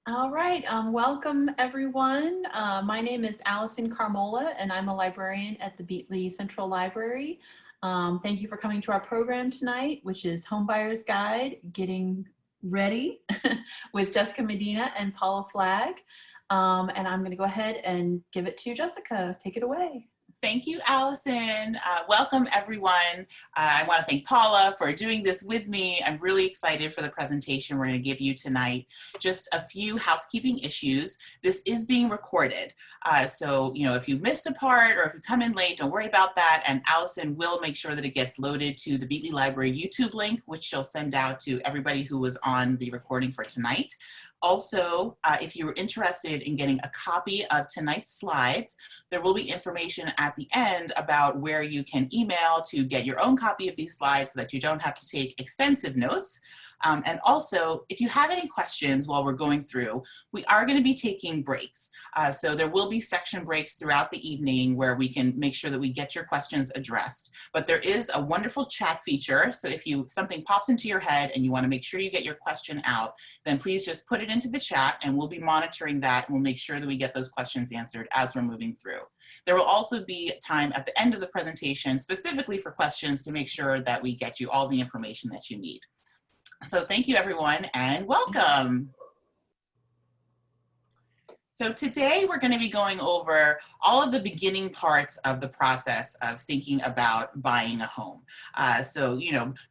All right, welcome everyone. My name is Allison Carmola and I'm a librarian at the Beatley Central Library. Thank you for coming to our program tonight, which is Homebuyer's Guide, Getting Ready with Jessica Medina and Paula Flagg. And I'm gonna go ahead and give it to Jessica. Take it away. Thank you, Allison. Welcome, everyone. I want to thank Paula for doing this with me. I'm really excited for the presentation we're going to give you tonight. Just a few housekeeping issues. This is being recorded. So, if you missed a part or if you come in late, don't worry about that. And Allison will make sure that it gets loaded to the Beatley Library YouTube link, which she'll send out to everybody who was on the recording for tonight. Also, if you're interested in getting a copy of tonight's slides, there will be information at the end about where you can email to get your own copy of these slides so that you don't have to take extensive notes. And also, if you have any questions while we're going through, we are going to be taking breaks. So there will be section breaks throughout the evening where we can make sure that we get your questions addressed. But there is a wonderful chat feature. So if something pops into your head and you want to make sure you get your question out, then please just put it into the chat and we'll be monitoring that and we'll make sure that we get those questions answered as we're moving through. There will also be time at the end of the presentation specifically for questions to make sure that we get you all the information that you need. So thank you, everyone, and welcome. So today we're going to be going over all of the beginning parts of the process of thinking about buying a home.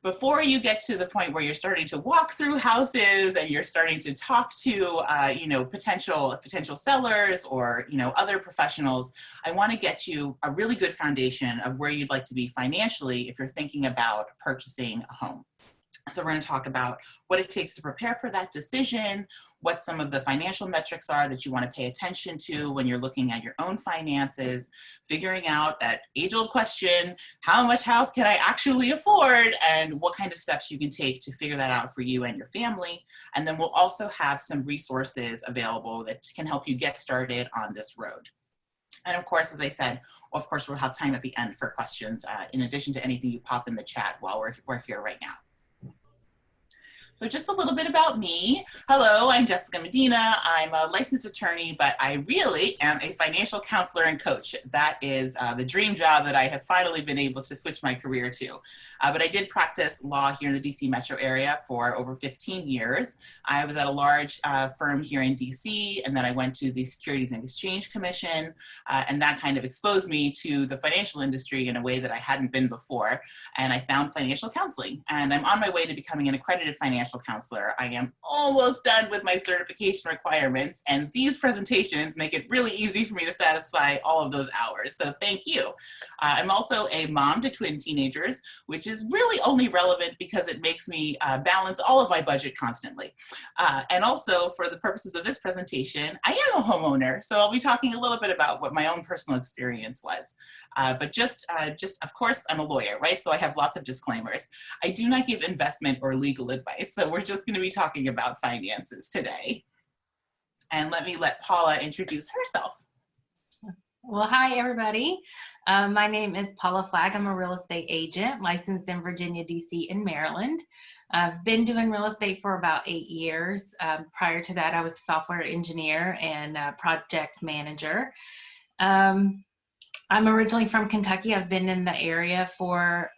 Before you get to the point where you're starting to walk through houses and you're starting to talk to, potential sellers or, other professionals, I want to get you a really good foundation of where you'd like to be financially if you're thinking about purchasing a home. So we're going to talk about what it takes to prepare for that decision, what some of the financial metrics are that you want to pay attention to when you're looking at your own finances, figuring out that age-old question, how much house can I actually afford, and what kind of steps you can take to figure that out for you and your family. And then we'll also have some resources available that can help you get started on this road. And of course, as I said, we'll have time at the end for questions in addition to anything you pop in the chat while we're here right now. So just a little bit about me. Hello, I'm Jessica Medina. I'm a licensed attorney, but I really am a financial counselor and coach. That is the dream job that I have finally been able to switch my career to. But I did practice law here in the DC metro area for over 15 years. I was at a large firm here in DC, and then I went to the Securities and Exchange Commission, and that kind of exposed me to the financial industry in a way that I hadn't been before. And I found financial counseling, and I'm on my way to becoming an accredited financial counselor. I am almost done with my certification requirements, and these presentations make it really easy for me to satisfy all of those hours. So thank you. I'm also a mom to twin teenagers, which is really only relevant because it makes me balance all of my budget constantly. And also, for the purposes of this presentation, I am a homeowner, so I'll be talking a little bit about what my own personal experience was. But of course, I'm a lawyer, right? So I have lots of disclaimers. I do not give investment or legal advice. So we're just going to be talking about finances today. And let Paula introduce herself. Well, hi, everybody. My name is Paula Flagg. I'm a real estate agent licensed in Virginia, DC, and Maryland. I've been doing real estate for about 8 years. Prior to that, I was a software engineer and project manager. I'm originally from Kentucky. I've been in the area for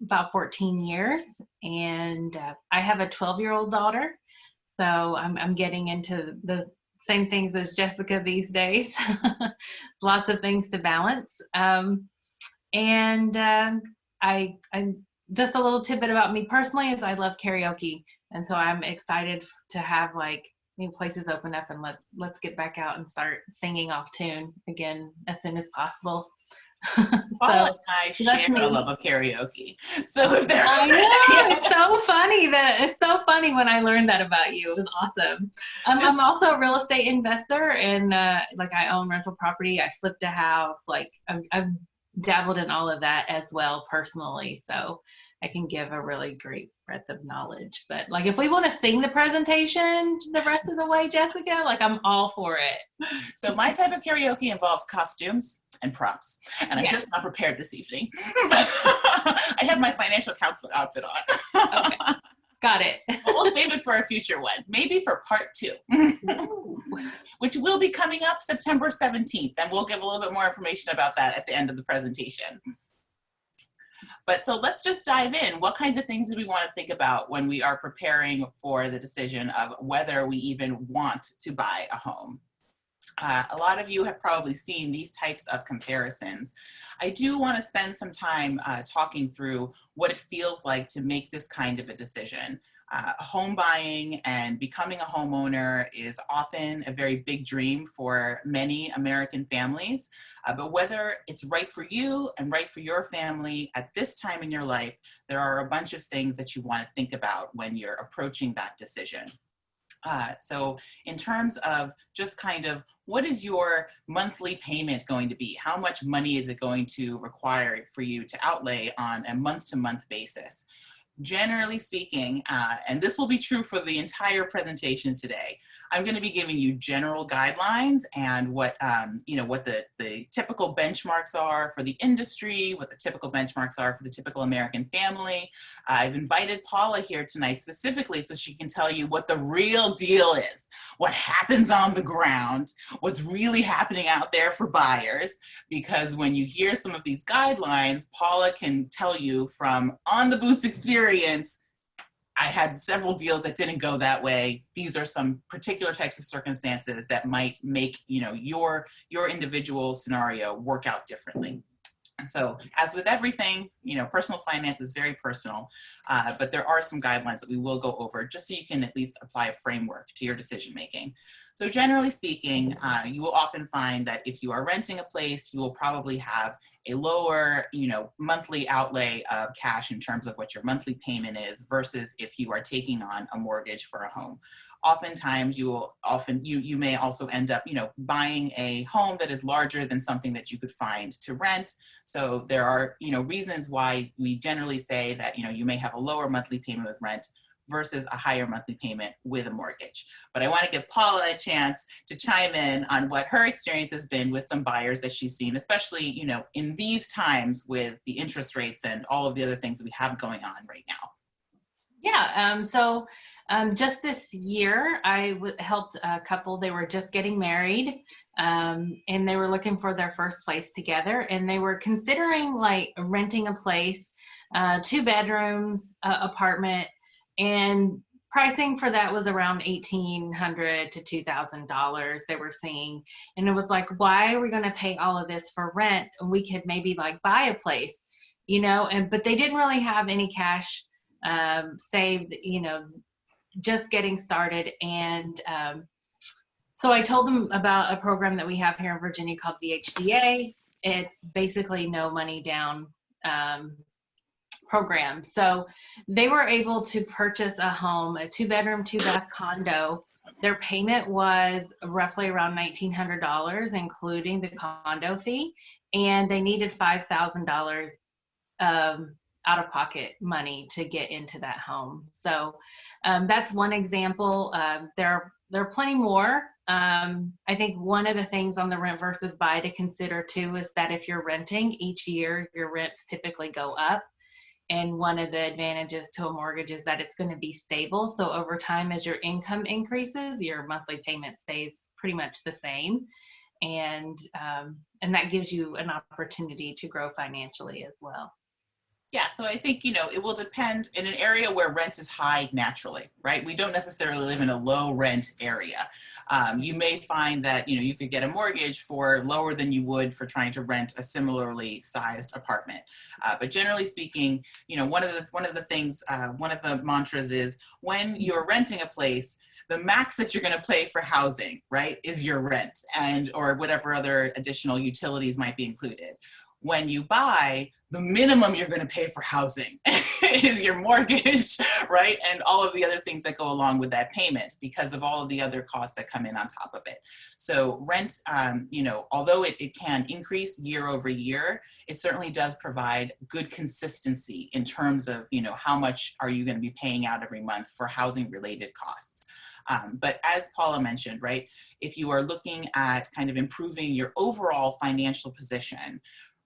about 14 years, and I have a 12-year-old daughter, so I'm getting into the same things as Jessica these days. Lots of things to balance. I just a little tidbit about me personally is I love karaoke, and so I'm excited to have like new places open up, and let's get back out and start singing off tune again as soon as possible. Paula and I share a love of karaoke. So if there, I know, it's so funny when I learned that about you. It was awesome. I'm also a real estate investor, and I own rental property. I flipped a house. I've dabbled in all of that as well personally, so I can give a really great breadth of knowledge. But if we want to sing the presentation the rest of the way, Jessica, I'm all for it. So my type of karaoke involves costumes and props, and I'm just not prepared this evening. I have my financial counselor outfit on. Okay. Got it. We'll save it for a future one, maybe for part 2, which will be coming up September 17th. And we'll give a little bit more information about that at the end of the presentation. But so let's just dive in. What kinds of things do we want to think about when we are preparing for the decision of whether we even want to buy a home? A lot of you have probably seen these types of comparisons. I do want to spend some time talking through what it feels like to make this kind of a decision. Home buying and becoming a homeowner is often a very big dream for many American families, but whether it's right for you and right for your family at this time in your life, there are a bunch of things that you want to think about when you're approaching that decision. So in terms of just kind of what is your monthly payment going to be? How much money is it going to require for you to outlay on a month-to-month basis? Generally speaking, and this will be true for the entire presentation today, I'm going to be giving you general guidelines and what what the typical benchmarks are for the industry, what the typical benchmarks are for the typical American family. I've invited Paula here tonight specifically so she can tell you what the real deal is, what happens on the ground, what's really happening out there for buyers, because when you hear some of these guidelines, Paula can tell you from on the boots experience, I had several deals that didn't go that way. These are some particular types of circumstances that might make your individual scenario work out differently. So as with everything, personal finance is very personal, but there are some guidelines that we will go over just so you can at least apply a framework to your decision making. So generally speaking, you will often find that if you are renting a place, you will probably have a lower, monthly outlay of cash in terms of what your monthly payment is versus if you are taking on a mortgage for a home. Oftentimes you may also end up, buying a home that is larger than something that you could find to rent. So there are, reasons why we generally say that, you may have a lower monthly payment with rent versus a higher monthly payment with a mortgage. But I want to give Paula a chance to chime in on what her experience has been with some buyers that she's seen, especially, in these times with the interest rates and all of the other things that we have going on right now. Yeah, just this year, I helped a couple. They were just getting married, and they were looking for their first place together, and they were considering like renting a place, 2 bedrooms, apartment, and pricing for that was around $1,800 to $2,000 they were seeing. And it was like, why are we going to pay all of this for rent? And we could maybe like buy a place, but they didn't really have any cash saved, just getting started. And so I told them about a program that we have here in Virginia called VHDA. It's basically no money down program. So they were able to purchase a home, a 2-bedroom, 2-bath condo. Their payment was roughly around $1,900, including the condo fee, and they needed $5,000 out-of-pocket money to get into that home. So that's one example. There are plenty more. I think one of the things on the rent versus buy to consider too is that if you're renting, each year your rents typically go up. And one of the advantages to a mortgage is that it's going to be stable. So over time, as your income increases, your monthly payment stays pretty much the same. And that gives you an opportunity to grow financially as well. Yeah, so I think, it will depend in an area where rent is high naturally, right? We don't necessarily live in a low rent area. You may find that, you could get a mortgage for lower than you would for trying to rent a similarly sized apartment. But generally speaking, one of the things, one of the mantras is when you're renting a place, the max that you're going to pay for housing, right, is your rent or whatever other additional utilities might be included. When you buy, the minimum you're going to pay for housing is your mortgage, right? And all of the other things that go along with that payment because of all of the other costs that come in on top of it. So rent, although it can increase year over year, it certainly does provide good consistency in terms of, how much are you going to be paying out every month for housing related costs. But as Paula mentioned, right, if you are looking at kind of improving your overall financial position,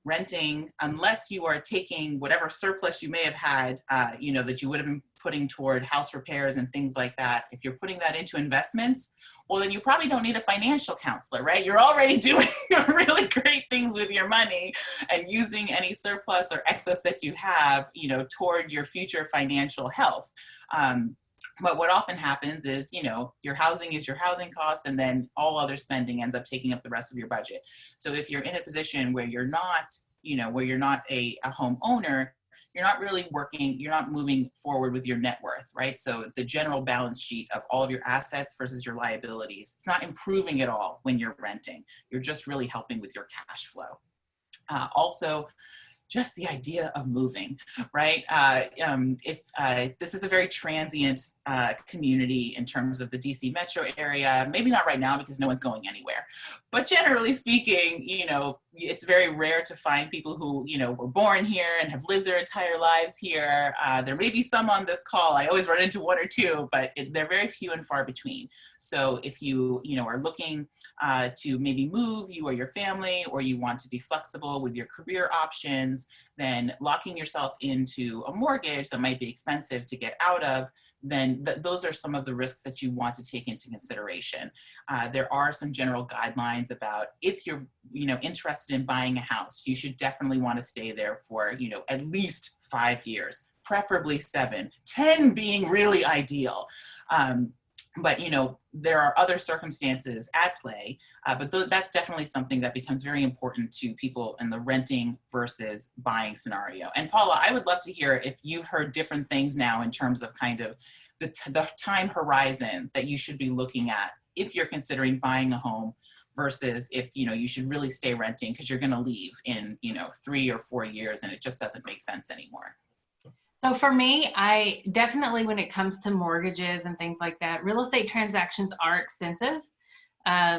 renting, unless you are taking whatever surplus you may have had, that you would have been putting toward house repairs and things like that, if you're putting that into investments, well, then you probably don't need a financial counselor, right? You're already doing really great things with your money and using any surplus or excess that you have, toward your future financial health. But what often happens is, your housing is your housing costs, and then all other spending ends up taking up the rest of your budget. So if you're in a position where you're not, a home owner, you're not really working, you're not moving forward with your net worth, right? So the general balance sheet of all of your assets versus your liabilities, it's not improving at all when you're renting. You're just really helping with your cash flow. Also, just the idea of moving, right? This is a very transient community in terms of the DC metro area, maybe not right now because no one's going anywhere, but generally speaking, it's very rare to find people who, were born here and have lived their entire lives here. There may be some on this call. I always run into one or two, but they're very few and far between. So if you, are looking to maybe move, you or your family, or you want to be flexible with your career options, then locking yourself into a mortgage that might be expensive to get out of, then those are some of the risks that you want to take into consideration. There are some general guidelines about if you're, interested in buying a house, you should definitely want to stay there for, at least 5 years, preferably 7, 10 being really ideal. But, there are other circumstances at play, but that's definitely something that becomes very important to people in the renting versus buying scenario. And Paula, I would love to hear if you've heard different things now in terms of kind of the time horizon that you should be looking at if you're considering buying a home versus if, you should really stay renting because you're going to leave in, 3 or 4 years and it just doesn't make sense anymore. So for me, I definitely, when it comes to mortgages and things like that, real estate transactions are expensive.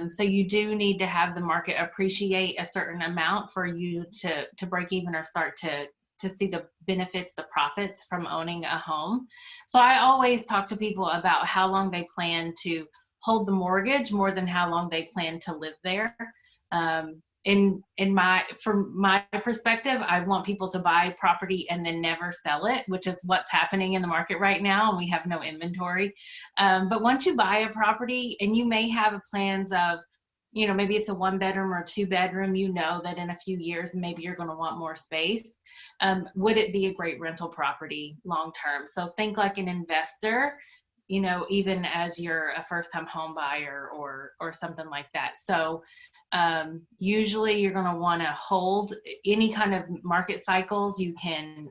So you do need to have the market appreciate a certain amount for you to break even or start to see the benefits, the profits from owning a home. So I always talk to people about how long they plan to hold the mortgage more than how long they plan to live there. From my perspective, I want people to buy property and then never sell it, which is what's happening in the market right now, and we have no inventory. But once you buy a property, and you may have plans of, maybe it's a 1-bedroom or 2-bedroom, that in a few years, maybe you're going to want more space. Would it be a great rental property long term? So think like an investor, even as you're a first-time home buyer or something like that. So usually you're going to want to hold any kind of market cycles. You can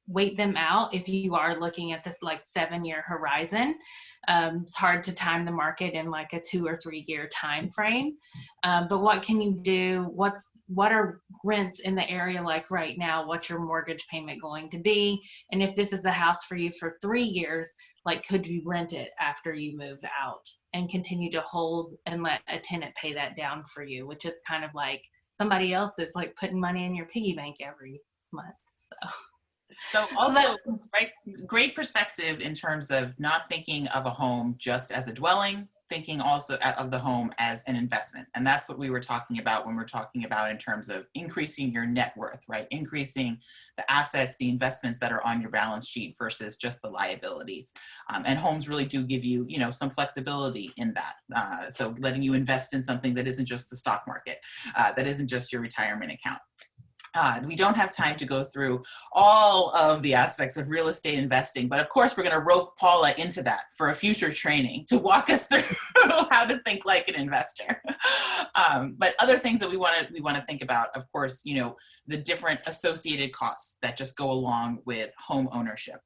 wait them out if you are looking at this like 7-year horizon. It's hard to time the market in like a 2 or 3 year time frame. But what can you do? What are rents in the area like right now? What's your mortgage payment going to be? And if this is a house for you for 3 years, like, could you rent it after you move out and continue to hold and let a tenant pay that down for you, which is kind of like somebody else is like putting money in your piggy bank every month. So also, right, great perspective in terms of not thinking of a home just as a dwelling, thinking also of the home as an investment. And that's what we were talking about when we're talking about in terms of increasing your net worth, right? Increasing the assets, the investments that are on your balance sheet versus just the liabilities. And homes really do give you, some flexibility in that. So letting you invest in something that isn't just the stock market, that isn't just your retirement account. We don't have time to go through all of the aspects of real estate investing, but of course we're going to rope Paula into that for a future training to walk us through how to think like an investor. But other things that we want to think about, of course, the different associated costs that just go along with home ownership.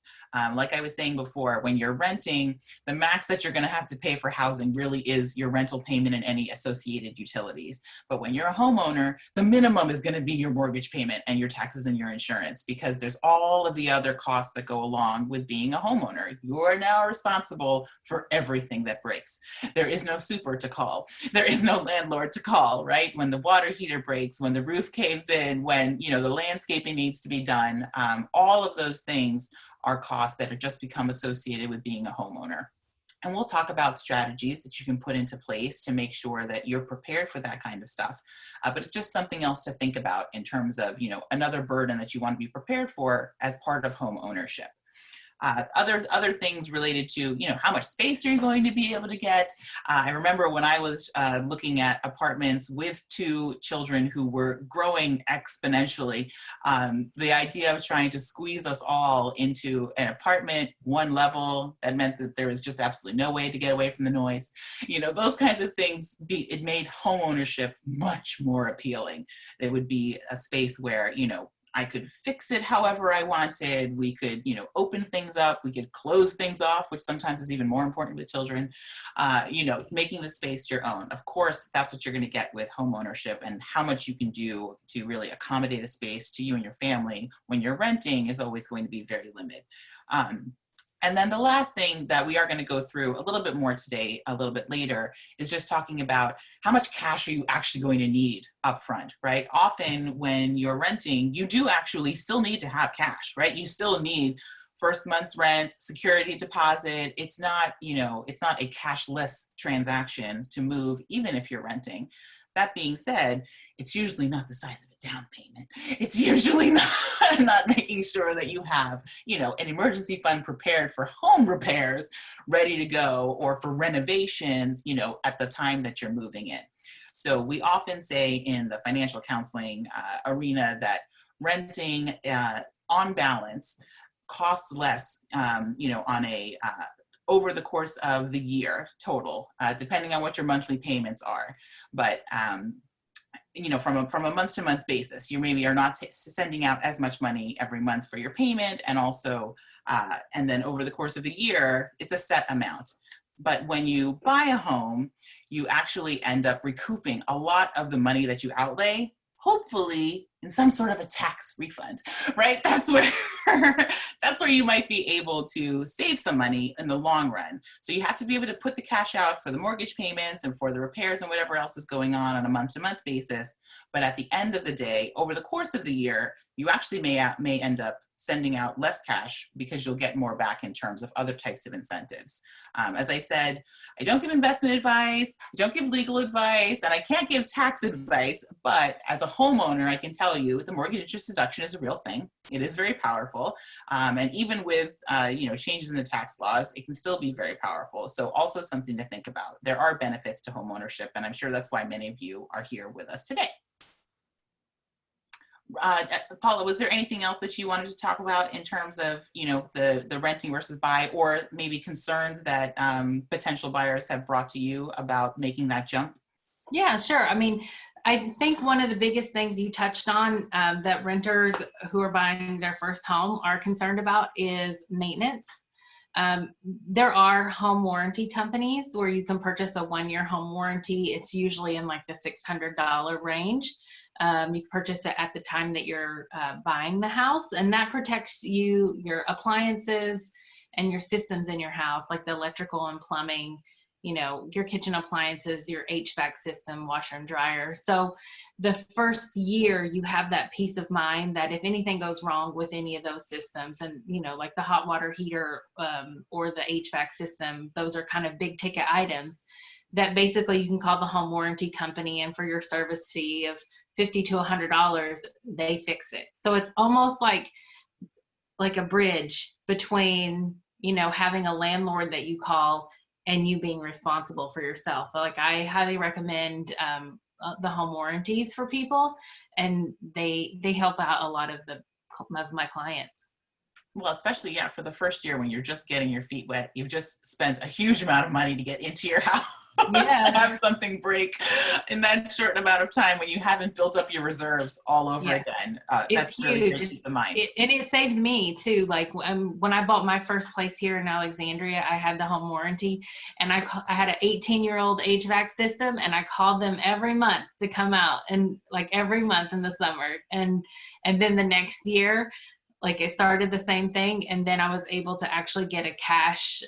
Like I was saying before, when you're renting, the max that you're going to have to pay for housing really is your rental payment and any associated utilities. But when you're a homeowner, the minimum is going to be your mortgage payment and your taxes and your insurance, because there's all of the other costs that go along with being a homeowner. You are now responsible for everything that breaks. There is no super to call. There is no landlord to call, right? When the water heater breaks, when the roof caves in, when the landscaping needs to be done, all of those things are costs that have just become associated with being a homeowner. And we'll talk about strategies that you can put into place to make sure that you're prepared for that kind of stuff. But it's just something else to think about in terms of, another burden that you want to be prepared for as part of home ownership. Other things related to, how much space are you going to be able to get? I remember when I was looking at apartments with 2 children who were growing exponentially, the idea of trying to squeeze us all into an apartment, 1 level, that meant that there was just absolutely no way to get away from the noise. Those kinds of things, it made home ownership much more appealing. It would be a space where, I could fix it however I wanted. We could, open things up. We could close things off, which sometimes is even more important with children. Making the space your own. Of course, that's what you're going to get with home ownership, and how much you can do to really accommodate a space to you and your family when you're renting is always going to be very limited. And then the last thing that we are going to go through a little bit more today, a little bit later, is just talking about how much cash are you actually going to need upfront, right? Often when you're renting, you do actually still need to have cash, right? You still need first month's rent, security deposit. It's not, it's not a cashless transaction to move, even if you're renting. That being said, it's usually not the size of a down payment. It's usually not making sure that you have, an emergency fund prepared for home repairs ready to go, or for renovations, at the time that you're moving in. So we often say in the financial counseling arena that renting on balance costs less, on a over the course of the year total, depending on what your monthly payments are. But from a month-to-month basis, you maybe are not sending out as much money every month for your payment, and also, and then over the course of the year, it's a set amount. But when you buy a home, you actually end up recouping a lot of the money that you outlay, hopefully in some sort of a tax refund, right? That's where you might be able to save some money in the long run. So you have to be able to put the cash out for the mortgage payments and for the repairs and whatever else is going on a month-to-month basis. But at the end of the day, over the course of the year, you actually may end up sending out less cash because you'll get more back in terms of other types of incentives. As I said, I don't give investment advice, I don't give legal advice, and I can't give tax advice, but as a homeowner, I can tell you the mortgage interest deduction is a real thing. It is very powerful. And even with changes in the tax laws, it can still be very powerful. So also something to think about. There are benefits to homeownership, and I'm sure that's why many of you are here with us today. Paula, was there anything else that you wanted to talk about in terms of, the renting versus buy, or maybe concerns that potential buyers have brought to you about making that jump? Yeah, sure. I mean, I think one of the biggest things you touched on that renters who are buying their first home are concerned about is maintenance. There are home warranty companies where you can purchase a 1-year home warranty. It's usually in like the $600 range. You can purchase it at the time that you're buying the house, and that protects you, your appliances, and your systems in your house, like the electrical and plumbing, your kitchen appliances, your HVAC system, washer and dryer. So the first year you have that peace of mind that if anything goes wrong with any of those systems, and like the hot water heater or the HVAC system, those are kind of big ticket items that basically you can call the home warranty company, and for your service fee of $50 to $100, they fix it. So it's almost like a bridge between, having a landlord that you call and you being responsible for yourself. So like I highly recommend the home warranties for people, and they help out a lot of my clients. Well, especially, for the first year when you're just getting your feet wet, you've just spent a huge amount of money to get into your house. Yeah. To have something break in that short amount of time when you haven't built up your reserves all over again. That's huge. Really great to keep in mind. It saved me too. Like when I bought my first place here in Alexandria, I had the home warranty, and I had an 18-year-old HVAC system, and I called them every month to come out, and like every month in the summer, and then the next year, like it started the same thing, and then I was able to actually get a cash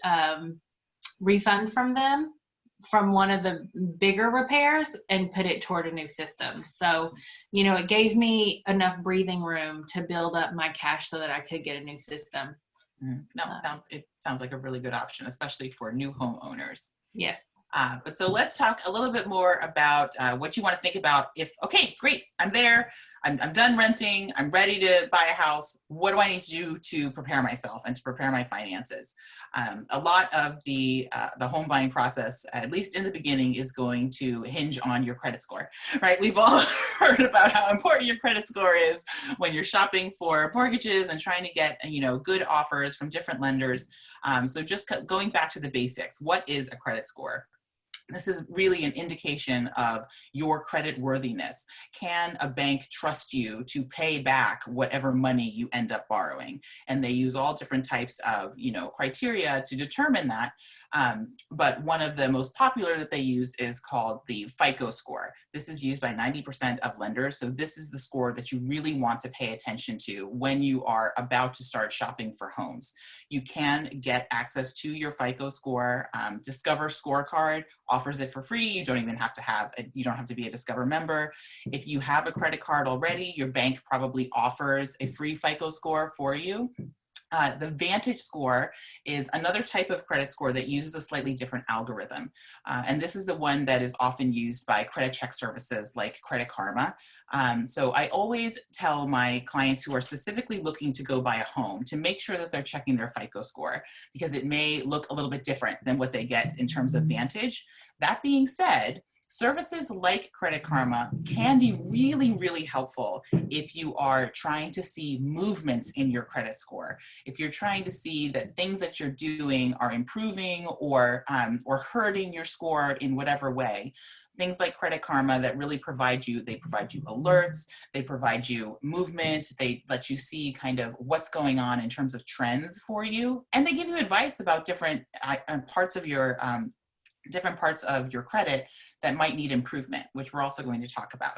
refund from them from one of the bigger repairs and put it toward a new system. So, it gave me enough breathing room to build up my cash so that I could get a new system. No, it sounds like a really good option, especially for new homeowners. Yes. But so let's talk a little bit more about what you want to think about if, okay, great, I'm there, I'm done renting, I'm ready to buy a house. What do I need to do to prepare myself and to prepare my finances? A lot of the home buying process, at least in the beginning, is going to hinge on your credit score, right? We've all heard about how important your credit score is when you're shopping for mortgages and trying to get, good offers from different lenders. So just going back to the basics, what is a credit score? This is really an indication of your credit worthiness. Can a bank trust you to pay back whatever money you end up borrowing? And they use all different types of, criteria to determine that. But one of the most popular that they use is called the FICO score. This is used by 90% of lenders. So this is the score that you really want to pay attention to when you are about to start shopping for homes. You can get access to your FICO score. Discover Scorecard offers it for free. You don't even have to you don't have to be a Discover member. If you have a credit card already, your bank probably offers a free FICO score for you. The Vantage score is another type of credit score that uses a slightly different algorithm. And this is the one that is often used by credit check services like Credit Karma. So I always tell my clients who are specifically looking to go buy a home to make sure that they're checking their FICO score, because it may look a little bit different than what they get in terms of Vantage. That being said, services like Credit Karma can be really, really helpful if you are trying to see movements in your credit score. If you're trying to see that things that you're doing are improving or hurting your score in whatever way. Things like Credit Karma that really provide you alerts, they provide you movement, they let you see kind of what's going on in terms of trends for you, and they give you advice about different parts of your credit that might need improvement, which we're also going to talk about.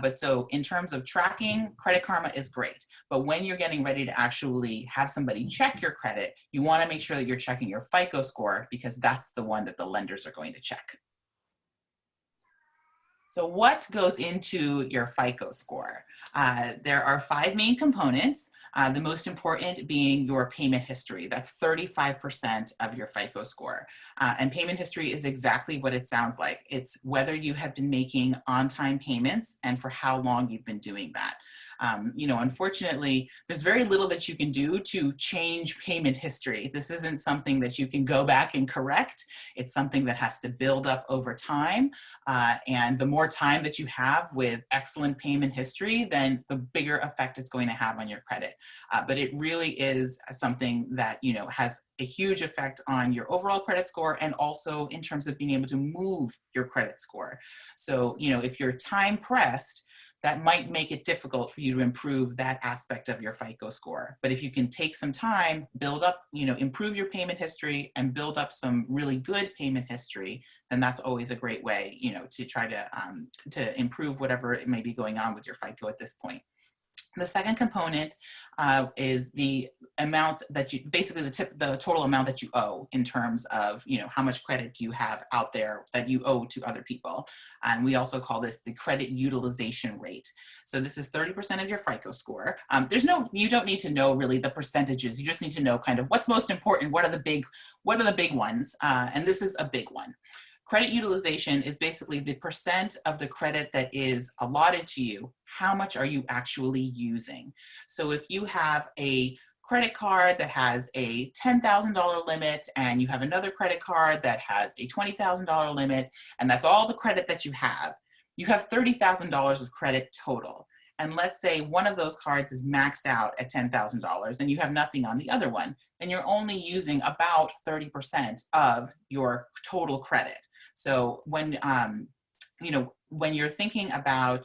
But so in terms of tracking, Credit Karma is great. But when you're getting ready to actually have somebody check your credit, you want to make sure that you're checking your FICO score, because that's the one that the lenders are going to check. So what goes into your FICO score? There are 5 main components, the most important being your payment history. That's 35% of your FICO score. And payment history is exactly what it sounds like. It's whether you have been making on-time payments and for how long you've been doing that. Unfortunately, there's very little that you can do to change payment history. This isn't something that you can go back and correct. It's something that has to build up over time. And the more time that you have with excellent payment history, then the bigger effect it's going to have on your credit. But it really is something that, has a huge effect on your overall credit score, and also in terms of being able to move your credit score. So, if you're time pressed, that might make it difficult for you to improve that aspect of your FICO score. But if you can take some time, build up, improve your payment history and build up some really good payment history, then that's always a great way, to try to improve whatever it may be going on with your FICO at this point. The second component is the amount that the total amount that you owe in terms of, how much credit do you have out there that you owe to other people. And we also call this the credit utilization rate. So this is 30% of your FICO score. You don't need to know really the percentages. You just need to know kind of what's most important. What are the big ones? And this is a big one. Credit utilization is basically the percent of the credit that is allotted to you. How much are you actually using? So if you have a credit card that has a $10,000 limit and you have another credit card that has a $20,000 limit, and that's all the credit that you have $30,000 of credit total. And let's say one of those cards is maxed out at $10,000 and you have nothing on the other one, then you're only using about 30% of your total credit. So when you're thinking about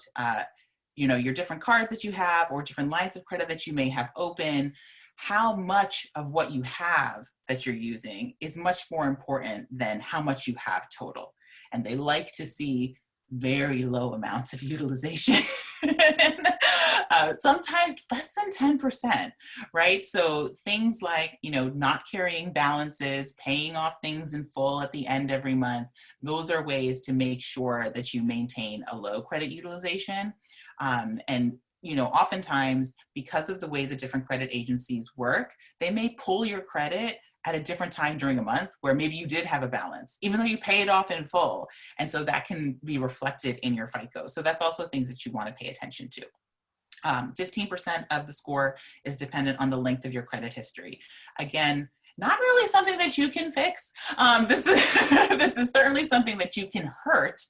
your different cards that you have or different lines of credit that you may have open, how much of what you have that you're using is much more important than how much you have total. And they like to see very low amounts of utilization. Sometimes less than 10%, right? So things like, not carrying balances, paying off things in full at the end every month, those are ways to make sure that you maintain a low credit utilization. And you know, oftentimes because of the way the different credit agencies work, they may pull your credit at a different time during a month where maybe you did have a balance, even though you pay it off in full. And so that can be reflected in your FICO. So that's also things that you want to pay attention to. 15% of the score is dependent on the length of your credit history. Again, not really something that you can fix. This is certainly something that you can hurt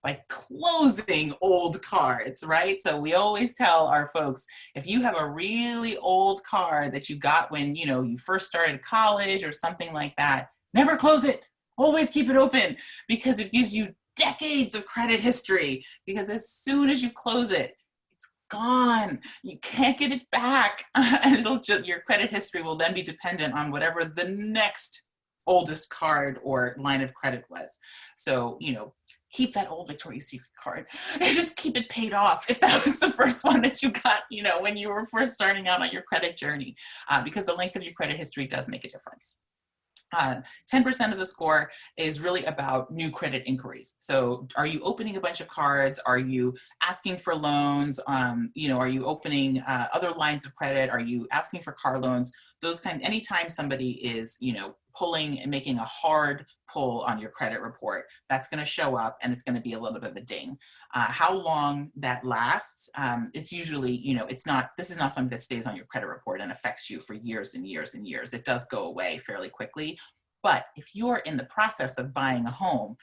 by closing old cards, right? So we always tell our folks, if you have a really old card that you got when, you know, you first started college or something like that, never close it. Always keep it open, because it gives you decades of credit history, because as soon as you close it, it's gone. You can't get it back. And it'll just, your credit history will then be dependent on whatever the next oldest card or line of credit was. So, you know, keep that old Victoria's Secret card and just keep it paid off if that was the first one that you got, you know, when you were first starting out on your credit journey, because the length of your credit history does make a difference. 10% of the score is really about new credit inquiries. So are you opening a bunch of cards? Are you asking for loans? You know, are you opening other lines of credit? Are you asking for car loans? Those kind, anytime somebody is, you know, pulling and making a hard pull on your credit report, that's going to show up, and it's going to be a little bit of a ding. How long that lasts, it's usually, you know, this is not something that stays on your credit report and affects you for years and years and years. It does go away fairly quickly. But if you're in the process of buying a home,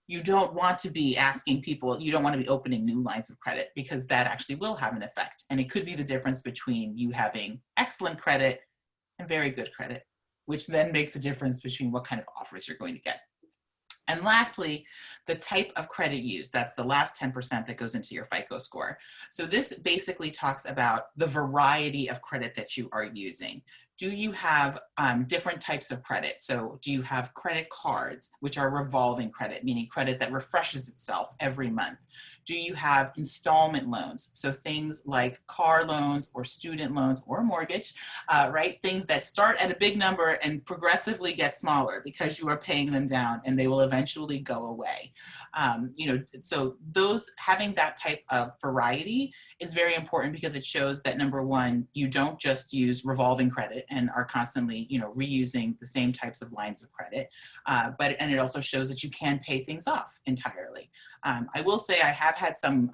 you don't want to be asking people, you don't want to be opening new lines of credit, because that actually will have an effect. And it could be the difference between you having excellent credit and very good credit, which then makes a difference between what kind of offers you're going to get. And lastly, the type of credit used. That's the last 10% that goes into your FICO score. So this basically talks about the variety of credit that you are using. Do you have different types of credit? So do you have credit cards, which are revolving credit, meaning credit that refreshes itself every month? Do you have installment loans? So things like car loans or student loans or mortgage, right? Things that start at a big number and progressively get smaller because you are paying them down, and they will eventually go away. You know, so those, having that type of variety is very important, because it shows that, number one, you don't just use revolving credit and are constantly, you know, reusing the same types of lines of credit, and it also shows that you can pay things off entirely. I will say I have had some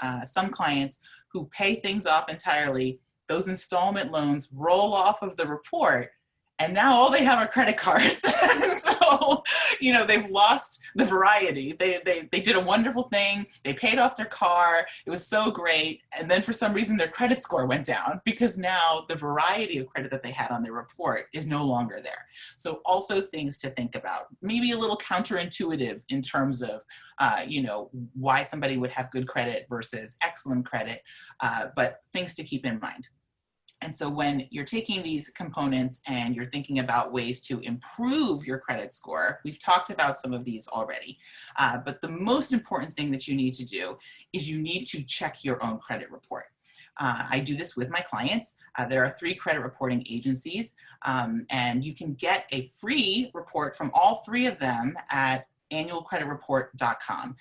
clients who pay things off entirely. Those installment loans roll off of the report, and now all they have are credit cards. So, you know, they've lost the variety. They did a wonderful thing. They paid off their car. It was so great. And then for some reason, their credit score went down, because now the variety of credit that they had on their report is no longer there. So also things to think about, maybe a little counterintuitive in terms of, you know, why somebody would have good credit versus excellent credit, but things to keep in mind. And so when you're taking these components and you're thinking about ways to improve your credit score, we've talked about some of these already, but the most important thing that you need to do is you need to check your own credit report. I do this with my clients. There are 3 credit reporting agencies, and you can get a free report from all 3 of them at annualcreditreport.com.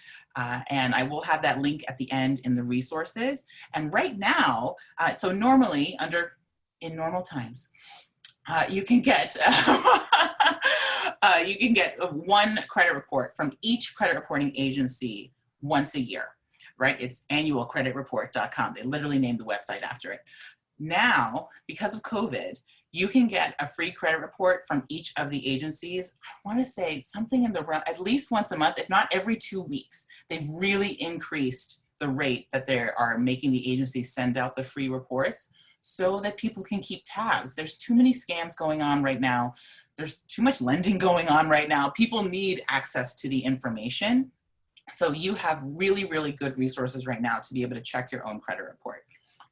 And I will have that link at the end in the resources. And right now, so normally in normal times, you can get one credit report from each credit reporting agency once a year, right? It's annualcreditreport.com. They literally named the website after it. Now, because of COVID, you can get a free credit report from each of the agencies. I want to say something in the at least once a month, if not every 2 weeks. They've really increased the rate that they are making the agencies send out the free reports so that people can keep tabs. There's too many scams going on right now. There's too much lending going on right now. People need access to the information. So you have really, really good resources right now to be able to check your own credit report.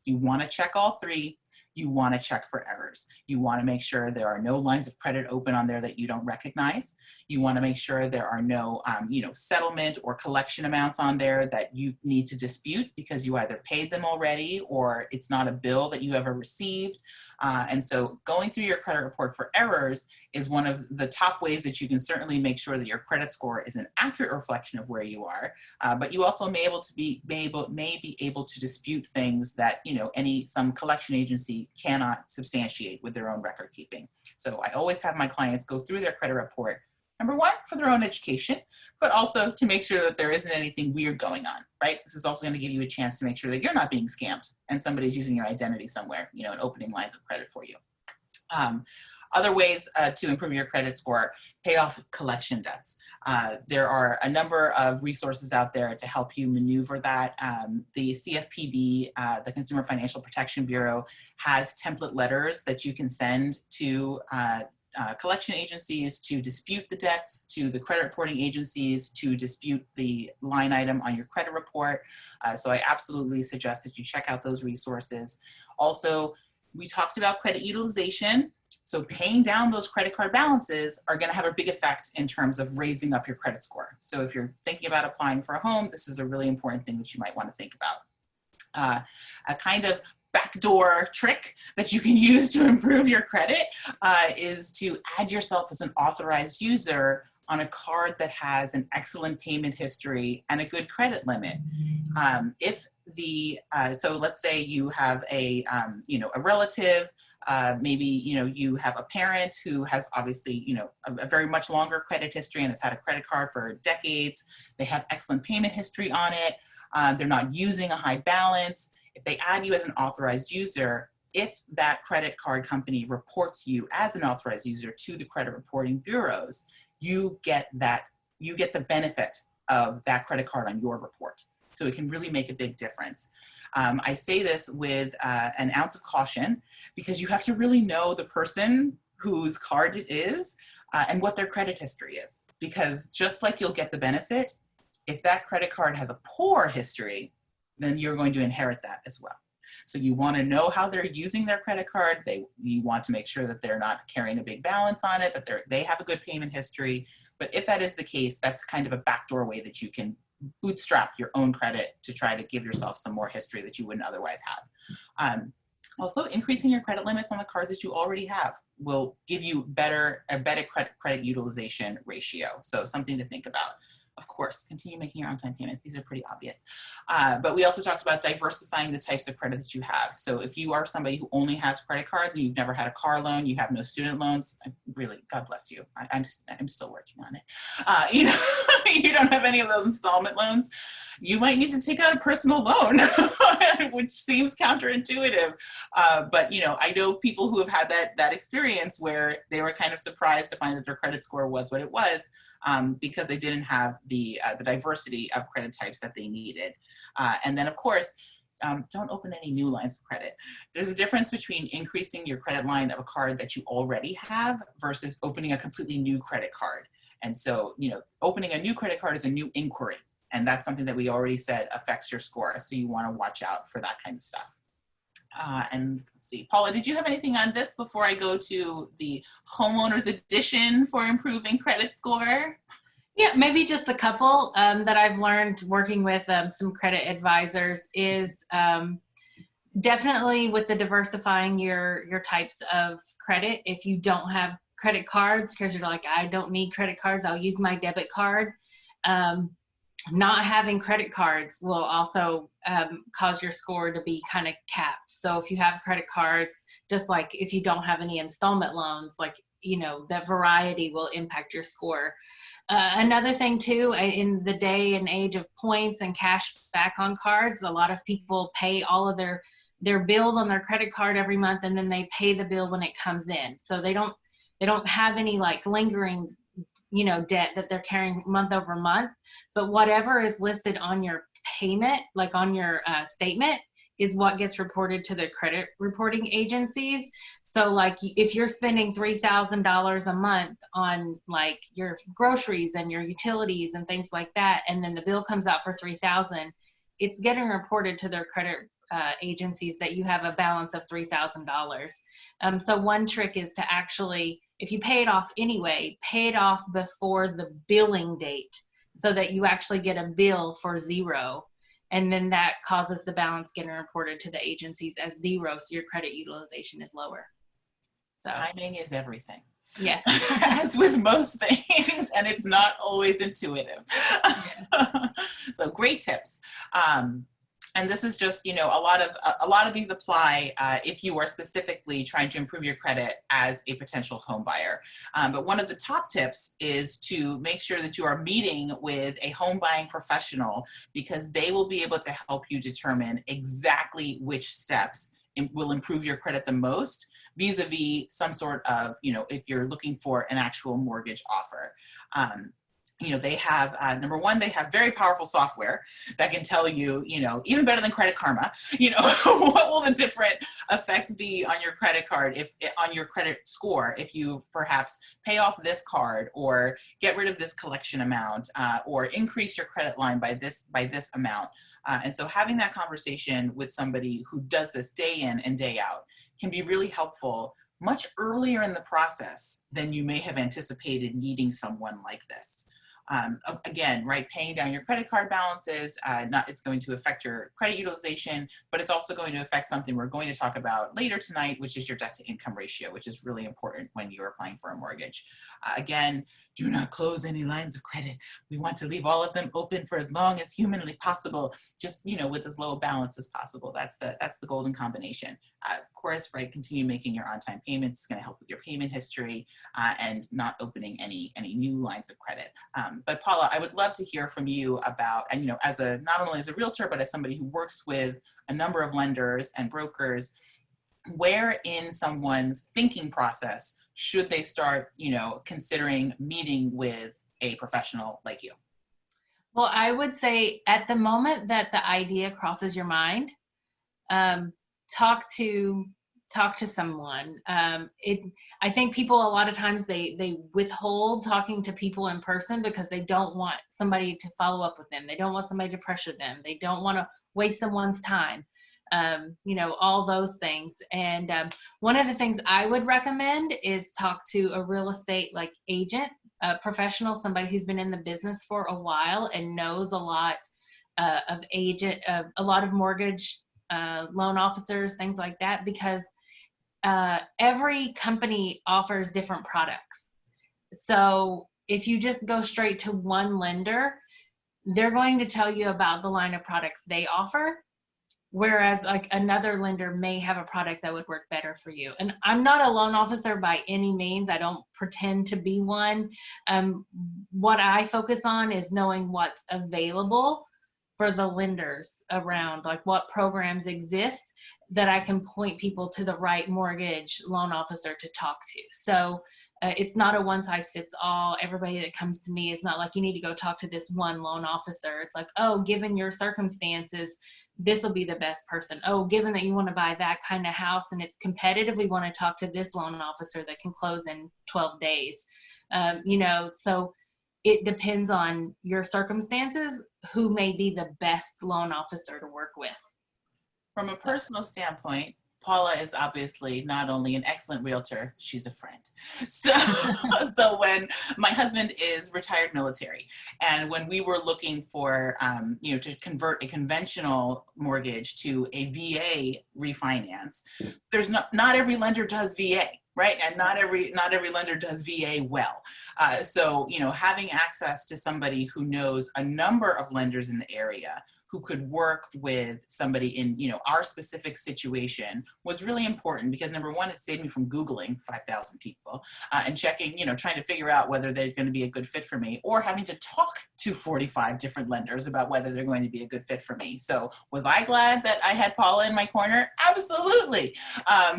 You want to check all 3. you want to check for errors. You want to make sure there are no lines of credit open on there that you don't recognize. You want to make sure there are no, settlement or collection amounts on there that you need to dispute because you either paid them already or it's not a bill that you ever received. And so going through your credit report for errors is one of the top ways that you can certainly make sure that your credit score is an accurate reflection of where you are. But you also may be able to dispute things that some collection agency cannot substantiate with their own record keeping. So I always have my clients go through their credit report, number one, for their own education, but also to make sure that there isn't anything weird going on, right? This is also going to give you a chance to make sure that you're not being scammed and somebody's using your identity somewhere, and opening lines of credit for you. Other ways to improve your credit score: pay off collection debts. There are a number of resources out there to help you maneuver that. The CFPB, the Consumer Financial Protection Bureau, has template letters that you can send to collection agencies to dispute the debts, to the credit reporting agencies to dispute the line item on your credit report. So I absolutely suggest that you check out those resources. Also, we talked about credit utilization. So paying down those credit card balances are going to have a big effect in terms of raising up your credit score. So if you're thinking about applying for a home, this is a really important thing that you might want to think about. A kind of backdoor trick that you can use to improve your credit is to add yourself as an authorized user on a card that has an excellent payment history and a good credit limit. So let's say you have a relative, maybe you have a parent who has obviously a very much longer credit history and has had a credit card for decades. They have excellent payment history on it. They're not using a high balance. If they add you as an authorized user, if that credit card company reports you as an authorized user to the credit reporting bureaus, you get the benefit of that credit card on your report. So it can really make a big difference. I say this with an ounce of caution because you have to really know the person whose card it is and what their credit history is. Because just like you'll get the benefit, if that credit card has a poor history, then you're going to inherit that as well. So you want to know how they're using their credit card. You want to make sure that they're not carrying a big balance on it, that they have a good payment history. But if that is the case, that's kind of a backdoor way that you can bootstrap your own credit to try to give yourself some more history that you wouldn't otherwise have. Also, increasing your credit limits on the cards that you already have will give you a better credit utilization ratio. So something to think about. Of course, continue making your on-time payments. These are pretty obvious. But we also talked about diversifying the types of credit that you have. So if you are somebody who only has credit cards and you've never had a car loan, you have no student loans, really, God bless you. I'm still working on it. You don't have any of those installment loans, you might need to take out a personal loan, which seems counterintuitive. But I know people who have had that experience where they were kind of surprised to find that their credit score was what it was. Because they didn't have the diversity of credit types that they needed. And then, of course, don't open any new lines of credit. There's a difference between increasing your credit line of a card that you already have versus opening a completely new credit card. And so, opening a new credit card is a new inquiry. And that's something that we already said affects your score. So you want to watch out for that kind of stuff. And let's see, Paula, did you have anything on this before I go to the homeowners edition for improving credit score? Yeah, maybe just a couple that I've learned working with some credit advisors is definitely with the diversifying your types of credit. If you don't have credit cards, because you're like, I don't need credit cards, I'll use my debit card. Not having credit cards will also cause your score to be kind of capped. So if you have credit cards, just like if you don't have any installment loans, that variety will impact your score. Another thing too, in the day and age of points and cash back on cards, a lot of people pay all of their bills on their credit card every month, and then they pay the bill when it comes in. So they don't have any lingering debt that they're carrying month over month, but whatever is listed on your payment, on your statement, is what gets reported to the credit reporting agencies. So if you're spending $3,000 a month on your groceries and your utilities and things like that, and then the bill comes out for $3,000, it's getting reported to their credit agencies that you have a balance of $3,000. So one trick is to actually, if you pay it off anyway, pay it off before the billing date so that you actually get a bill for zero. And then that causes the balance getting reported to the agencies as zero, so your credit utilization is lower. So timing is everything. yes. As with most things, and it's not always intuitive. So great tips. And this is just, you know, a lot of these apply if you are specifically trying to improve your credit as a potential home buyer. But one of the top tips is to make sure that you are meeting with a home buying professional, because they will be able to help you determine exactly which steps will improve your credit the most, vis-a-vis some sort of, you know, if you're looking for an actual mortgage offer. You know, they have, number one, they have very powerful software that can tell you, you know, even better than Credit Karma, you know, what will the different effects be on your credit card, on your credit score, if you perhaps pay off this card or get rid of this collection amount, or increase your credit line by this amount. And so having that conversation with somebody who does this day in and day out can be really helpful much earlier in the process than you may have anticipated needing someone like this. Again, right, paying down your credit card balances, it's going to affect your credit utilization, but it's also going to affect something we're going to talk about later tonight, which is your debt to income ratio, which is really important when you're applying for a mortgage. Again, do not close any lines of credit. We want to leave all of them open for as long as humanly possible, just, you know, with as low a balance as possible. That's the golden combination. Of course, right, continue making your on-time payments. It's going to help with your payment history, and not opening any new lines of credit. But Paula, I would love to hear from you about, and you know, not only as a realtor, but as somebody who works with a number of lenders and brokers, where in someone's thinking process should they start, you know, considering meeting with a professional like you? Well, I would say at the moment that the idea crosses your mind, talk to someone. I think people a lot of times they withhold talking to people in person because they don't want somebody to follow up with them. They don't want somebody to pressure them. They don't want to waste someone's time. You know, all those things. And one of the things I would recommend is talk to a real estate like agent, a professional, somebody who's been in the business for a while and knows a lot a lot of mortgage loan officers, things like that, because every company offers different products. So if you just go straight to one lender, they're going to tell you about the line of products they offer, whereas like another lender may have a product that would work better for you. And I'm not a loan officer by any means. I don't pretend to be one. What I focus on is knowing what's available for the lenders around, like what programs exist that I can point people to the right mortgage loan officer to talk to. So it's not a one size fits all. Everybody that comes to me is not like, you need to go talk to this one loan officer. It's like, oh, given your circumstances, this will be the best person. Oh, given that you want to buy that kind of house and it's competitive, we want to talk to this loan officer that can close in 12 days. You know, so it depends on your circumstances, who may be the best loan officer to work with. From a personal standpoint, Paula is obviously not only an excellent realtor, she's a friend. So, so when my husband is retired military, and when we were looking for, you know, to convert a conventional mortgage to a VA refinance, there's not every lender does VA, right? And not every lender does VA well. So, you know, having access to somebody who knows a number of lenders in the area who could work with somebody in, you know, our specific situation was really important, because number one, it saved me from Googling 5,000 people and checking, you know, trying to figure out whether they're going to be a good fit for me, or having to talk to 45 different lenders about whether they're going to be a good fit for me. So was I glad that I had Paula in my corner? Absolutely.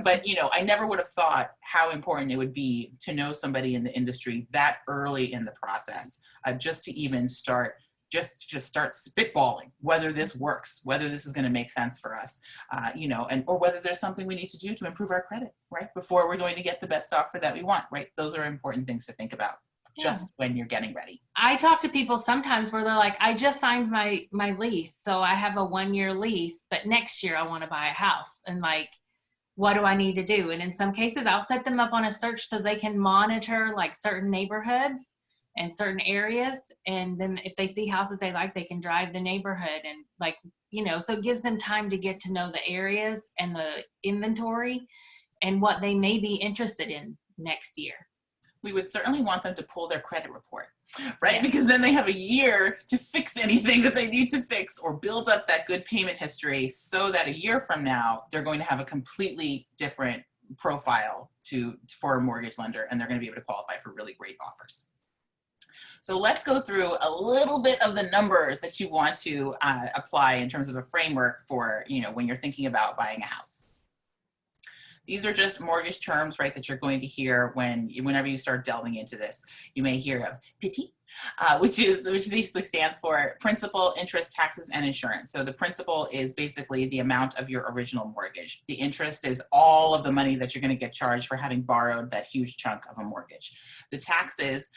But, you know, I never would have thought how important it would be to know somebody in the industry that early in the process, just to even start just start spitballing whether this works, whether this is going to make sense for us, you know, or whether there's something we need to do to improve our credit, right, before we're going to get the best offer that we want, right? Those are important things to think about. just when you're getting ready. I talk to people sometimes where they're like, I just signed my lease, so I have a 1-year lease, but next year I want to buy a house. And like, what do I need to do? And in some cases, I'll set them up on a search so they can monitor like certain neighborhoods and certain areas. And then if they see houses they like, they can drive the neighborhood and like, you know, so it gives them time to get to know the areas and the inventory and what they may be interested in next year. We would certainly want them to pull their credit report, right? Yes. Because then they have a year to fix anything that they need to fix or build up that good payment history so that a year from now, they're going to have a completely different profile for a mortgage lender, and they're going to be able to qualify for really great offers. So let's go through a little bit of the numbers that you want to apply in terms of a framework for, you know, when you're thinking about buying a house. These are just mortgage terms, right, that you're going to hear whenever you start delving into this. You may hear of PITI, which basically stands for principal, interest, taxes, and insurance. So the principal is basically the amount of your original mortgage. The interest is all of the money that you're going to get charged for having borrowed that huge chunk of a mortgage. The taxes,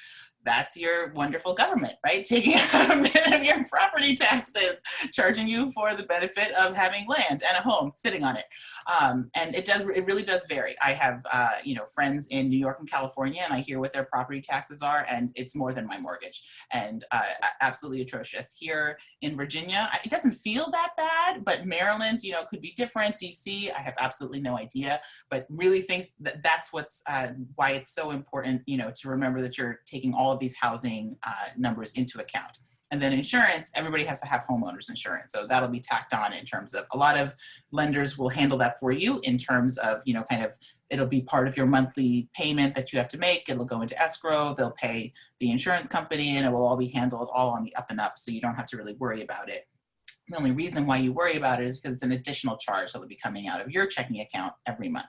that's your wonderful government, right? Taking a bit of your property taxes, charging you for the benefit of having land and a home sitting on it. And it really does vary. I have, friends in New York and California, and I hear what their property taxes are, and it's more than my mortgage, and absolutely atrocious. Here in Virginia, it doesn't feel that bad, but Maryland, could be different. DC, I have absolutely no idea, but really thinks that's what's why it's so important, to remember that you're taking all of these housing numbers into account. And then insurance, everybody has to have homeowners insurance. So that'll be tacked on in terms of, a lot of lenders will handle that for you in terms of, it'll be part of your monthly payment that you have to make. It'll go into escrow, they'll pay the insurance company, and it will all be handled all on the up and up. So you don't have to really worry about it. The only reason why you worry about it is because it's an additional charge that will be coming out of your checking account every month.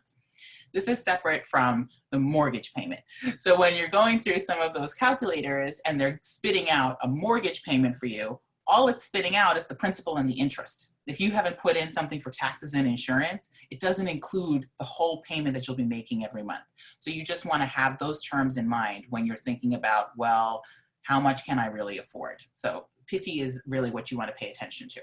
This is separate from the mortgage payment. So when you're going through some of those calculators and they're spitting out a mortgage payment for you, all it's spitting out is the principal and the interest. If you haven't put in something for taxes and insurance, it doesn't include the whole payment that you'll be making every month. So you just want to have those terms in mind when you're thinking about, well, how much can I really afford? So PITI is really what you want to pay attention to.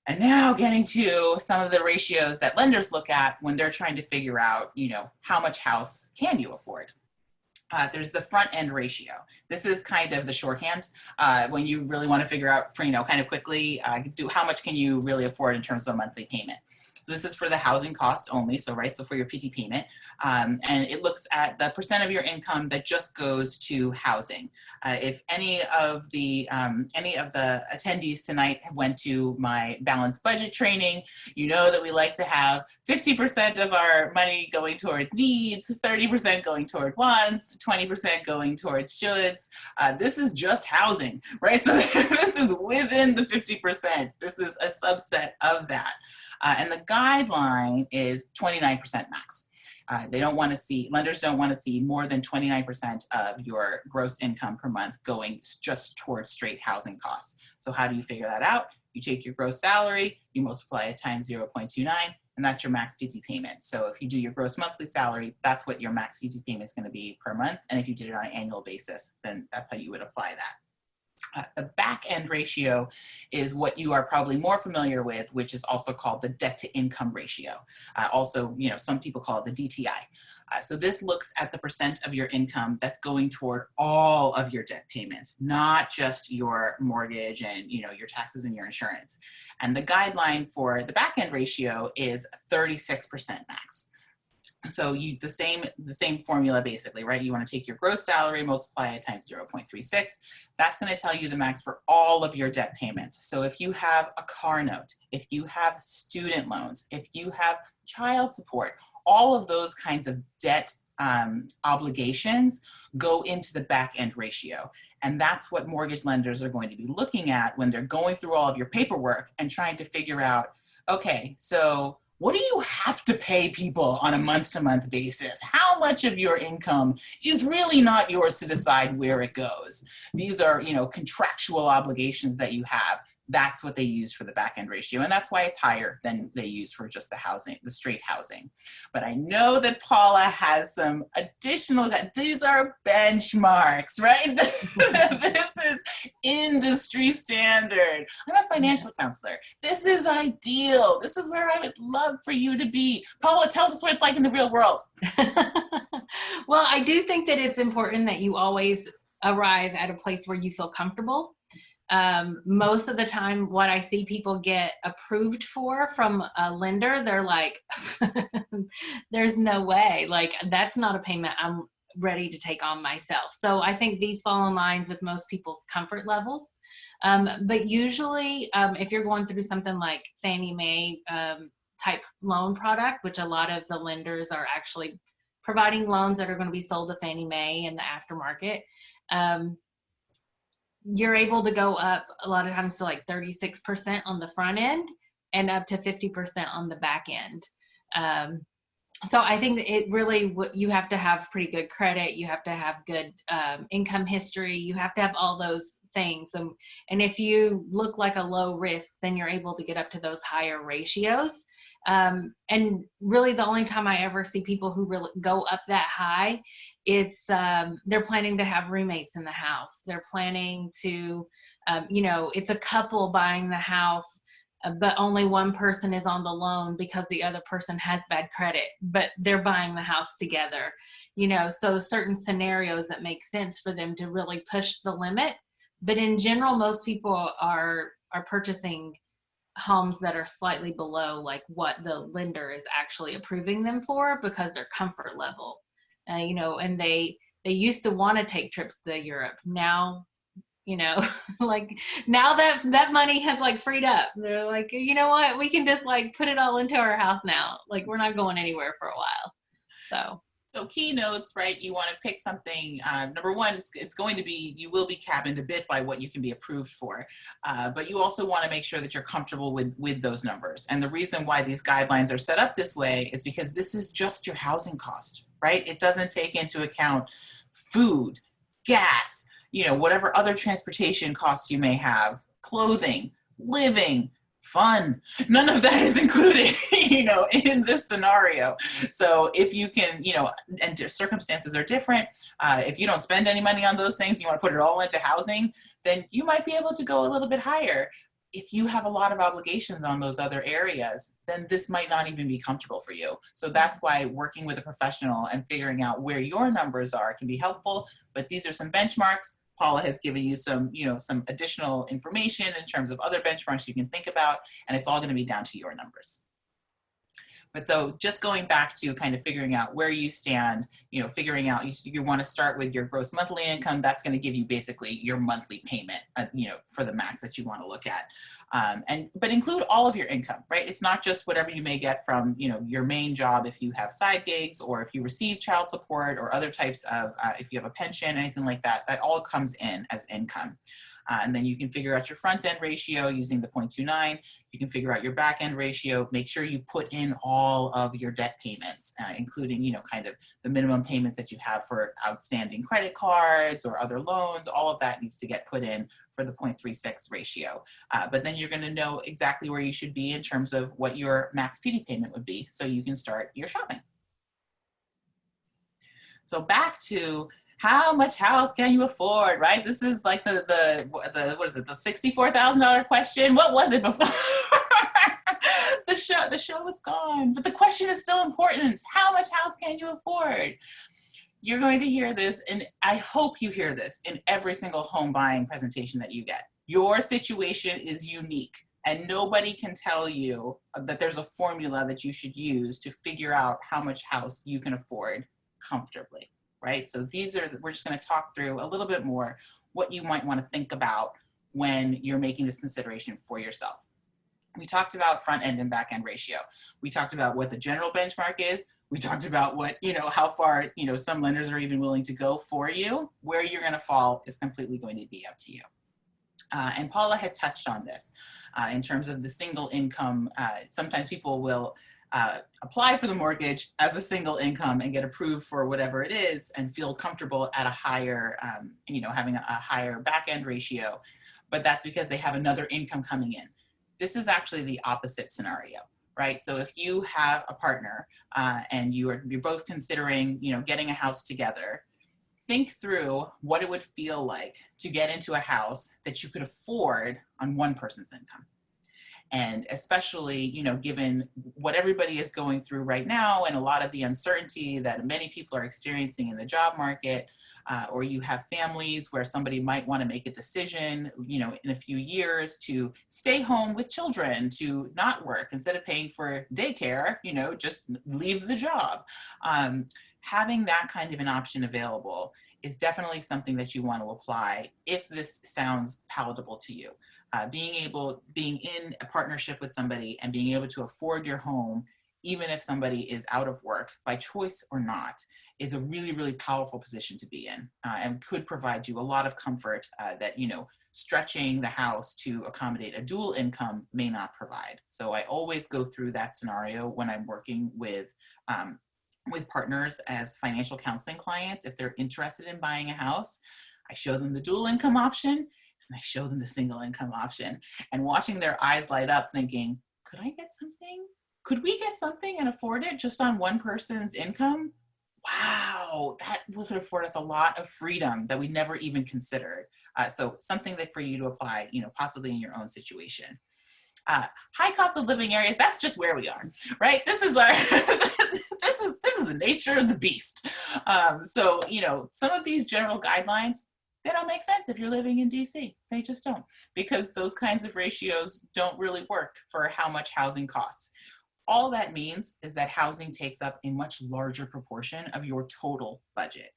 And now getting to some of the ratios that lenders look at when they're trying to figure out, how much house can you afford? There's the front end ratio. This is kind of the shorthand when you really want to figure out, kind of quickly, how much can you really afford in terms of a monthly payment. So this is for the housing costs only, so for your PITI payment, and it looks at the percent of your income that just goes to housing. If any of the attendees tonight went to my balanced budget training, you know that we like to have 50% of our money going towards needs, 30% going toward wants, 20% going towards shoulds. This is just housing, right? So this is within the 50%. This is a subset of that. And the guideline is 29% max. Lenders don't want to see more than 29% of your gross income per month going just towards straight housing costs. So how do you figure that out? You take your gross salary, you multiply it times 0.29, and that's your max PITI payment. So if you do your gross monthly salary, that's what your max PITI payment is going to be per month. And if you did it on an annual basis, then that's how you would apply that. The back end ratio is what you are probably more familiar with, which is also called the debt to income ratio. Some people call it the DTI. So this looks at the percent of your income that's going toward all of your debt payments, not just your mortgage and your taxes and your insurance. And the guideline for the back end ratio is 36% max. So the same formula basically, right? You want to take your gross salary, multiply it times 0.36. That's going to tell you the max for all of your debt payments. So if you have a car note, if you have student loans, if you have child support, all of those kinds of debt obligations go into the back end ratio. And that's what mortgage lenders are going to be looking at when they're going through all of your paperwork and trying to figure out, okay, so what do you have to pay people on a month-to-month basis? How much of your income is really not yours to decide where it goes? These are, contractual obligations that you have. that's what they use for the back end ratio. And that's why it's higher than they use for just the housing, the straight housing. But I know that Paula has some additional, these are benchmarks, right? This is industry standard. I'm a financial counselor. This is ideal. This is where I would love for you to be. Paula, tell us what it's like in the real world. Well, I do think that it's important that you always arrive at a place where you feel comfortable. Most of the time, what I see people get approved for from a lender, they're like, there's no way, like, that's not a payment I'm ready to take on myself. So I think these fall in lines with most people's comfort levels. But usually, if you're going through something like Fannie Mae type loan product, which a lot of the lenders are actually providing loans that are going to be sold to Fannie Mae in the aftermarket, you're able to go up a lot of times to like 36% on the front end and up to 50% on the back end. So I think that it really, you have to have pretty good credit. You have to have good income history. You have to have all those things. And if you look like a low risk, then you're able to get up to those higher ratios. And really the only time I ever see people who really go up that high, it's they're planning to have roommates in the house. They're planning to, it's a couple buying the house, but only one person is on the loan because the other person has bad credit, but they're buying the house together, so certain scenarios that make sense for them to really push the limit. But in general, most people are purchasing homes that are slightly below like what the lender is actually approving them for because their comfort level, and they used to want to take trips to Europe. Now, like now that money has like freed up, they're like, you know what, we can just like put it all into our house now. Like we're not going anywhere for a while. So keynotes, right? You want to pick something. Number one, it's going to be, you will be cabined a bit by what you can be approved for, but you also want to make sure that you're comfortable with those numbers. And the reason why these guidelines are set up this way is because this is just your housing cost, right? It doesn't take into account food, gas, whatever other transportation costs you may have, clothing, living, fun. None of that is included, in this scenario. So if you can, and circumstances are different. If you don't spend any money on those things, you want to put it all into housing, then you might be able to go a little bit higher. If you have a lot of obligations on those other areas, then this might not even be comfortable for you. So that's why working with a professional and figuring out where your numbers are can be helpful. But these are some benchmarks. Paula has given you some, some additional information in terms of other benchmarks you can think about, and it's all going to be down to your numbers. But so just going back to kind of figuring out where you stand, figuring out you want to start with your gross monthly income. That's going to give you basically your monthly payment, for the max that you want to look at. But include all of your income, right? It's not just whatever you may get from, your main job if you have side gigs or if you receive child support or other types of, if you have a pension, anything like that, that all comes in as income. And then you can figure out your front end ratio using the 0.29. You can figure out your back end ratio. Make sure you put in all of your debt payments, including, kind of the minimum payments that you have for outstanding credit cards or other loans. All of that needs to get put in for the 0.36 ratio. But then you're going to know exactly where you should be in terms of what your max PD payment would be, so you can start your shopping. So back to how much house can you afford, right? This is like the what is it, the $64,000 question? What was it before? The show was gone, but the question is still important. How much house can you afford? You're going to hear this, and I hope you hear this in every single home buying presentation that you get. Your situation is unique, and nobody can tell you that there's a formula that you should use to figure out how much house you can afford comfortably. Right? So we're just going to talk through a little bit more what you might want to think about when you're making this consideration for yourself. We talked about front end and back end ratio. We talked about what the general benchmark is. We talked about what, how far, some lenders are even willing to go for you. Where you're going to fall is completely going to be up to you. And Paula had touched on this in terms of the single income. Sometimes people will apply for the mortgage as a single income and get approved for whatever it is and feel comfortable at a higher, having a higher back end ratio. but that's because they have another income coming in. This is actually the opposite scenario, right? So if you have a partner and you're both considering, getting a house together, think through what it would feel like to get into a house that you could afford on one person's income. And especially, given what everybody is going through right now and a lot of the uncertainty that many people are experiencing in the job market, or you have families where somebody might want to make a decision, in a few years to stay home with children, to not work instead of paying for daycare, just leave the job. Having that kind of an option available is definitely something that you want to apply if this sounds palatable to you. Being in a partnership with somebody and being able to afford your home, even if somebody is out of work by choice or not, is a really, really powerful position to be in, and could provide you a lot of comfort that, stretching the house to accommodate a dual income may not provide. So I always go through that scenario when I'm working with partners as financial counseling clients. If they're interested in buying a house, I show them the dual income option and I show them the single income option, and watching their eyes light up thinking, could I get something? Could we get something and afford it just on one person's income? Wow, that could afford us a lot of freedom that we never even considered. So something that for you to apply, possibly in your own situation. High cost of living areas, that's just where we are, right? This is our, this is the nature of the beast. So, some of these general guidelines, they don't make sense if you're living in DC. They just don't, because those kinds of ratios don't really work for how much housing costs. All that means is that housing takes up a much larger proportion of your total budget.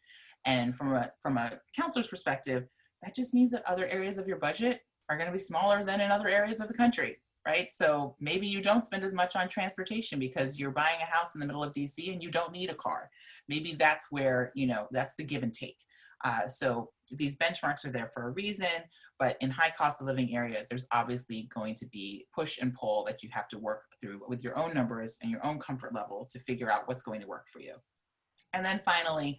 And from a counselor's perspective, that just means that other areas of your budget are going to be smaller than in other areas of the country, right? So maybe you don't spend as much on transportation because you're buying a house in the middle of DC and you don't need a car. Maybe that's where, that's the give and take. So these benchmarks are there for a reason, but in high cost of living areas, there's obviously going to be push and pull that you have to work through with your own numbers and your own comfort level to figure out what's going to work for you. And then finally,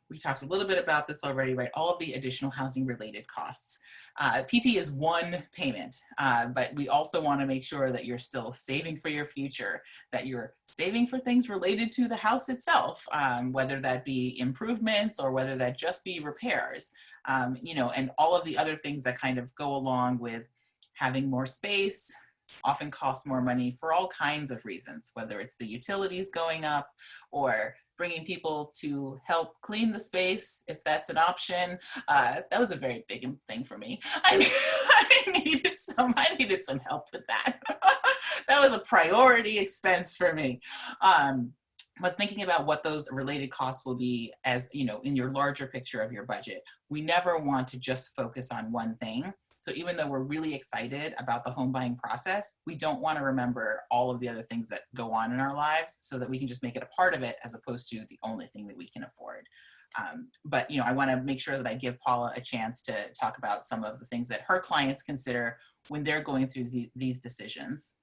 we talked a little bit about this already, right? All of the additional housing related costs. PT is one payment, but we also want to make sure that you're still saving for your future, that you're saving for things related to the house itself, whether that be improvements or whether that just be repairs, and all of the other things that kind of go along with having more space. Often costs more money for all kinds of reasons, whether it's the utilities going up or bringing people to help clean the space, if that's an option. That was a very big thing for me. I needed some help with that. That was a priority expense for me. But thinking about what those related costs will be as, in your larger picture of your budget, we never want to just focus on one thing. So even though we're really excited about the home buying process, we don't want to remember all of the other things that go on in our lives so that we can just make it a part of it as opposed to the only thing that we can afford. But I want to make sure that I give Paula a chance to talk about some of the things that her clients consider when they're going through these decisions.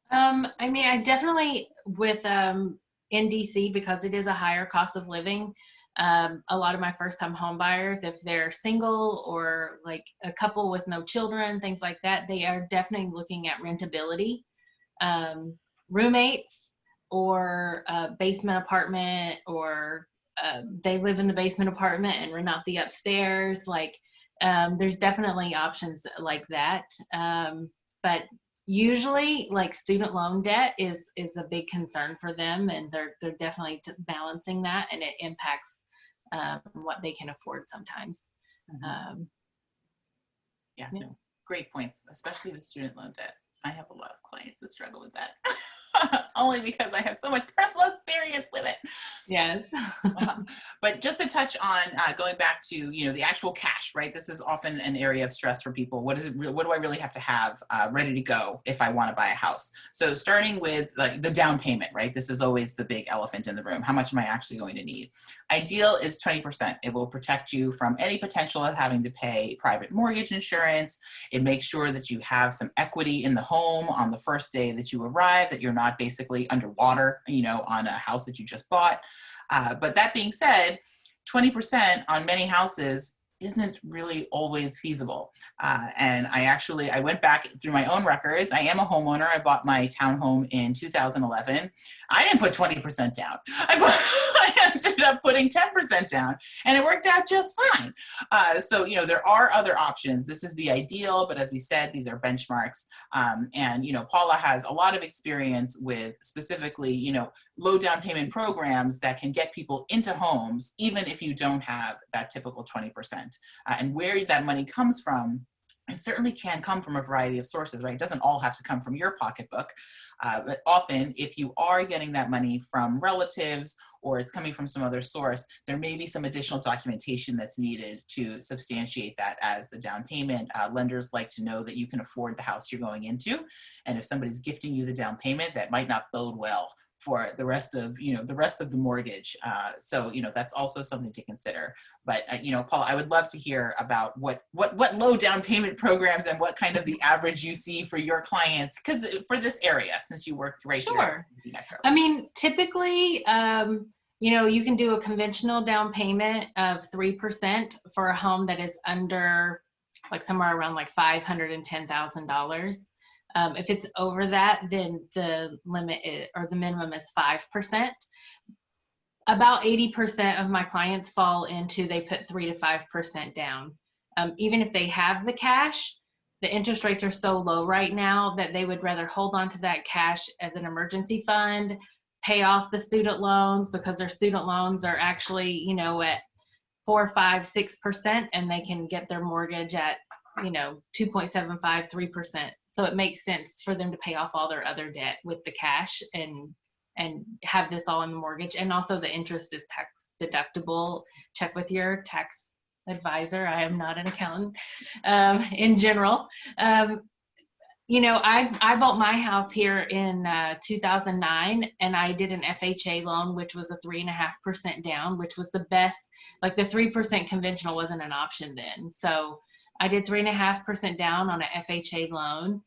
I definitely with in DC, because it is a higher cost of living, a lot of my first time home buyers, if they're single or like a couple with no children, things like that, they are definitely looking at rentability, roommates or a basement apartment, or they live in the basement apartment and rent out the upstairs. There's definitely options like that. But usually like student loan debt is a big concern for them, and they're definitely balancing that, and it impacts what they can afford sometimes. Yeah, no, great points, especially the student loan debt. I have a lot of clients that struggle with that. Only because I have so much personal experience with it. Yes. But just to touch on going back to the actual cash, right? This is often an area of stress for people. What do I really have to have ready to go if I want to buy a house? So starting with the down payment, right? This is always the big elephant in the room. How much am I actually going to need? Ideal is 20%. It will protect you from any potential of having to pay private mortgage insurance. It makes sure that you have some equity in the home on the first day that you arrive, that you're not basically underwater, on a house that you just bought. But that being said, 20% on many houses isn't really always feasible. And I went back through my own records. I am a homeowner. I bought my townhome in 2011. I didn't put 20% down. I ended up putting 10% down, and it worked out just fine. So, you know, there are other options. This is the ideal, but as we said, these are benchmarks. And, you know, Paula has a lot of experience with specifically, you know, low down payment programs that can get people into homes, even if you don't have that typical 20%. And where that money comes from, it certainly can come from a variety of sources, right? It doesn't all have to come from your pocketbook, but often if you are getting that money from relatives or it's coming from some other source, there may be some additional documentation that's needed to substantiate that as the down payment. Lenders like to know that you can afford the house you're going into. And if somebody's gifting you the down payment, that might not bode well for the rest of, you know, the rest of the mortgage. So, you know, that's also something to consider. But, you know, Paula, I would love to hear about what low down payment programs and what kind of the average you see for your clients, because for this area, since you work right here. Sure. I mean, typically, you know, you can do a conventional down payment of 3% for a home that is under, like somewhere around like $510,000. If it's over that, then the limit or the minimum is 5%. About 80% of my clients fall into, they put 3 to 5% down. Even if they have the cash, the interest rates are so low right now that they would rather hold on to that cash as an emergency fund, pay off the student loans, because their student loans are actually, you know, at 4, 5, 6%, and they can get their mortgage at, you know, 2.75, 3%. So it makes sense for them to pay off all their other debt with the cash and have this all in the mortgage. And also the interest is tax deductible. Check with your tax advisor. I am not an accountant in general. You know, I bought my house here in 2009, and I did an FHA loan, which was a 3.5% down, which was the best. Like the 3% conventional wasn't an option then. So I did 3.5% down on an FHA loan,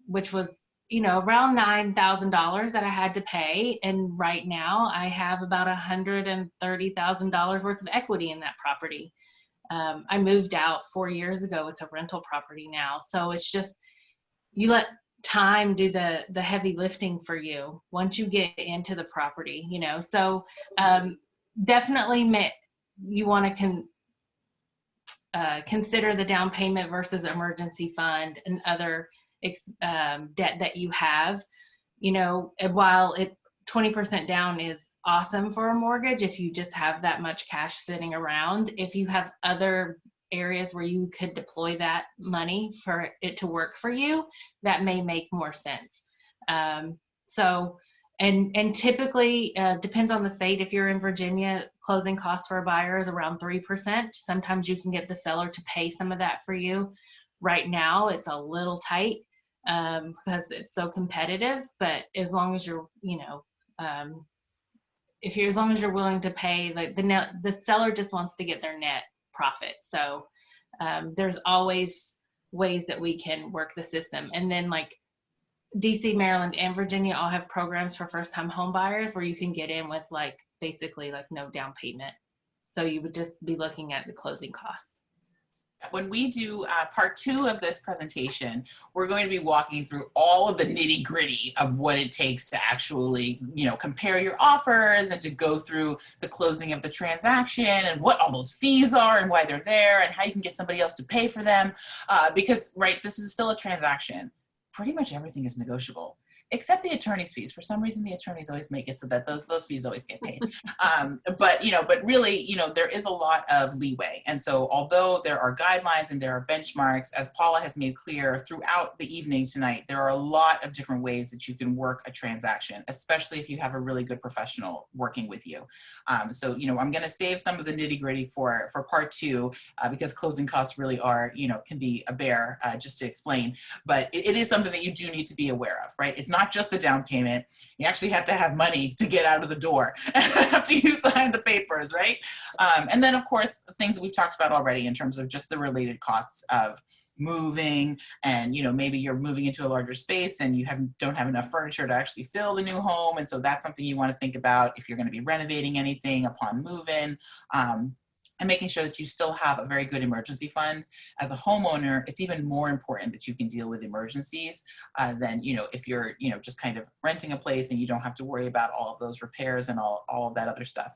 which was, you know, around $9,000 that I had to pay. And right now I have about $130,000 worth of equity in that property. I moved out 4 years ago. It's a rental property now. So it's just, you let time do the heavy lifting for you once you get into the property, you know. So definitely you want to consider the down payment versus emergency fund and other debt that you have. You know, while 20% down is awesome for a mortgage, if you just have that much cash sitting around, if you have other areas where you could deploy that money for it to work for you, that may make more sense. So, and typically depends on the state. If you're in Virginia, closing costs for a buyer is around 3%. Sometimes you can get the seller to pay some of that for you. Right now, it's a little tight because it's so competitive, but as long as you're, you know, as long as you're willing to pay, like the seller just wants to get their net profit. So there's always ways that we can work the system. And then like DC, Maryland, and Virginia all have programs for first-time home buyers where you can get in with like basically like no down payment. So you would just be looking at the closing costs. When we do part 2 of this presentation, we're going to be walking through all of the nitty gritty of what it takes to actually, you know, compare your offers and to go through the closing of the transaction and what all those fees are and why they're there and how you can get somebody else to pay for them. Because, right, this is still a transaction. Pretty much everything is negotiable, except the attorney's fees. For some reason, the attorneys always make it so that those fees always get paid. But, you know, but really, you know, there is a lot of leeway. And so although there are guidelines and there are benchmarks, as Paula has made clear throughout the evening tonight, there are a lot of different ways that you can work a transaction, especially if you have a really good professional working with you. So, you know, I'm going to save some of the nitty gritty for part 2 because closing costs really are, you know, can be a bear just to explain. But it is something that you do need to be aware of, right? It's not just the down payment. You actually have to have money to get out of the door after you sign the papers, right? And then, of course, things that we've talked about already in terms of just the related costs of moving, and, you know, maybe you're moving into a larger space and you don't have enough furniture to actually fill the new home. And so that's something you want to think about if you're going to be renovating anything upon move-in. and making sure that you still have a very good emergency fund. As a homeowner, it's even more important that you can deal with emergencies than, if you're, just kind of renting a place and you don't have to worry about all of those repairs and all of that other stuff.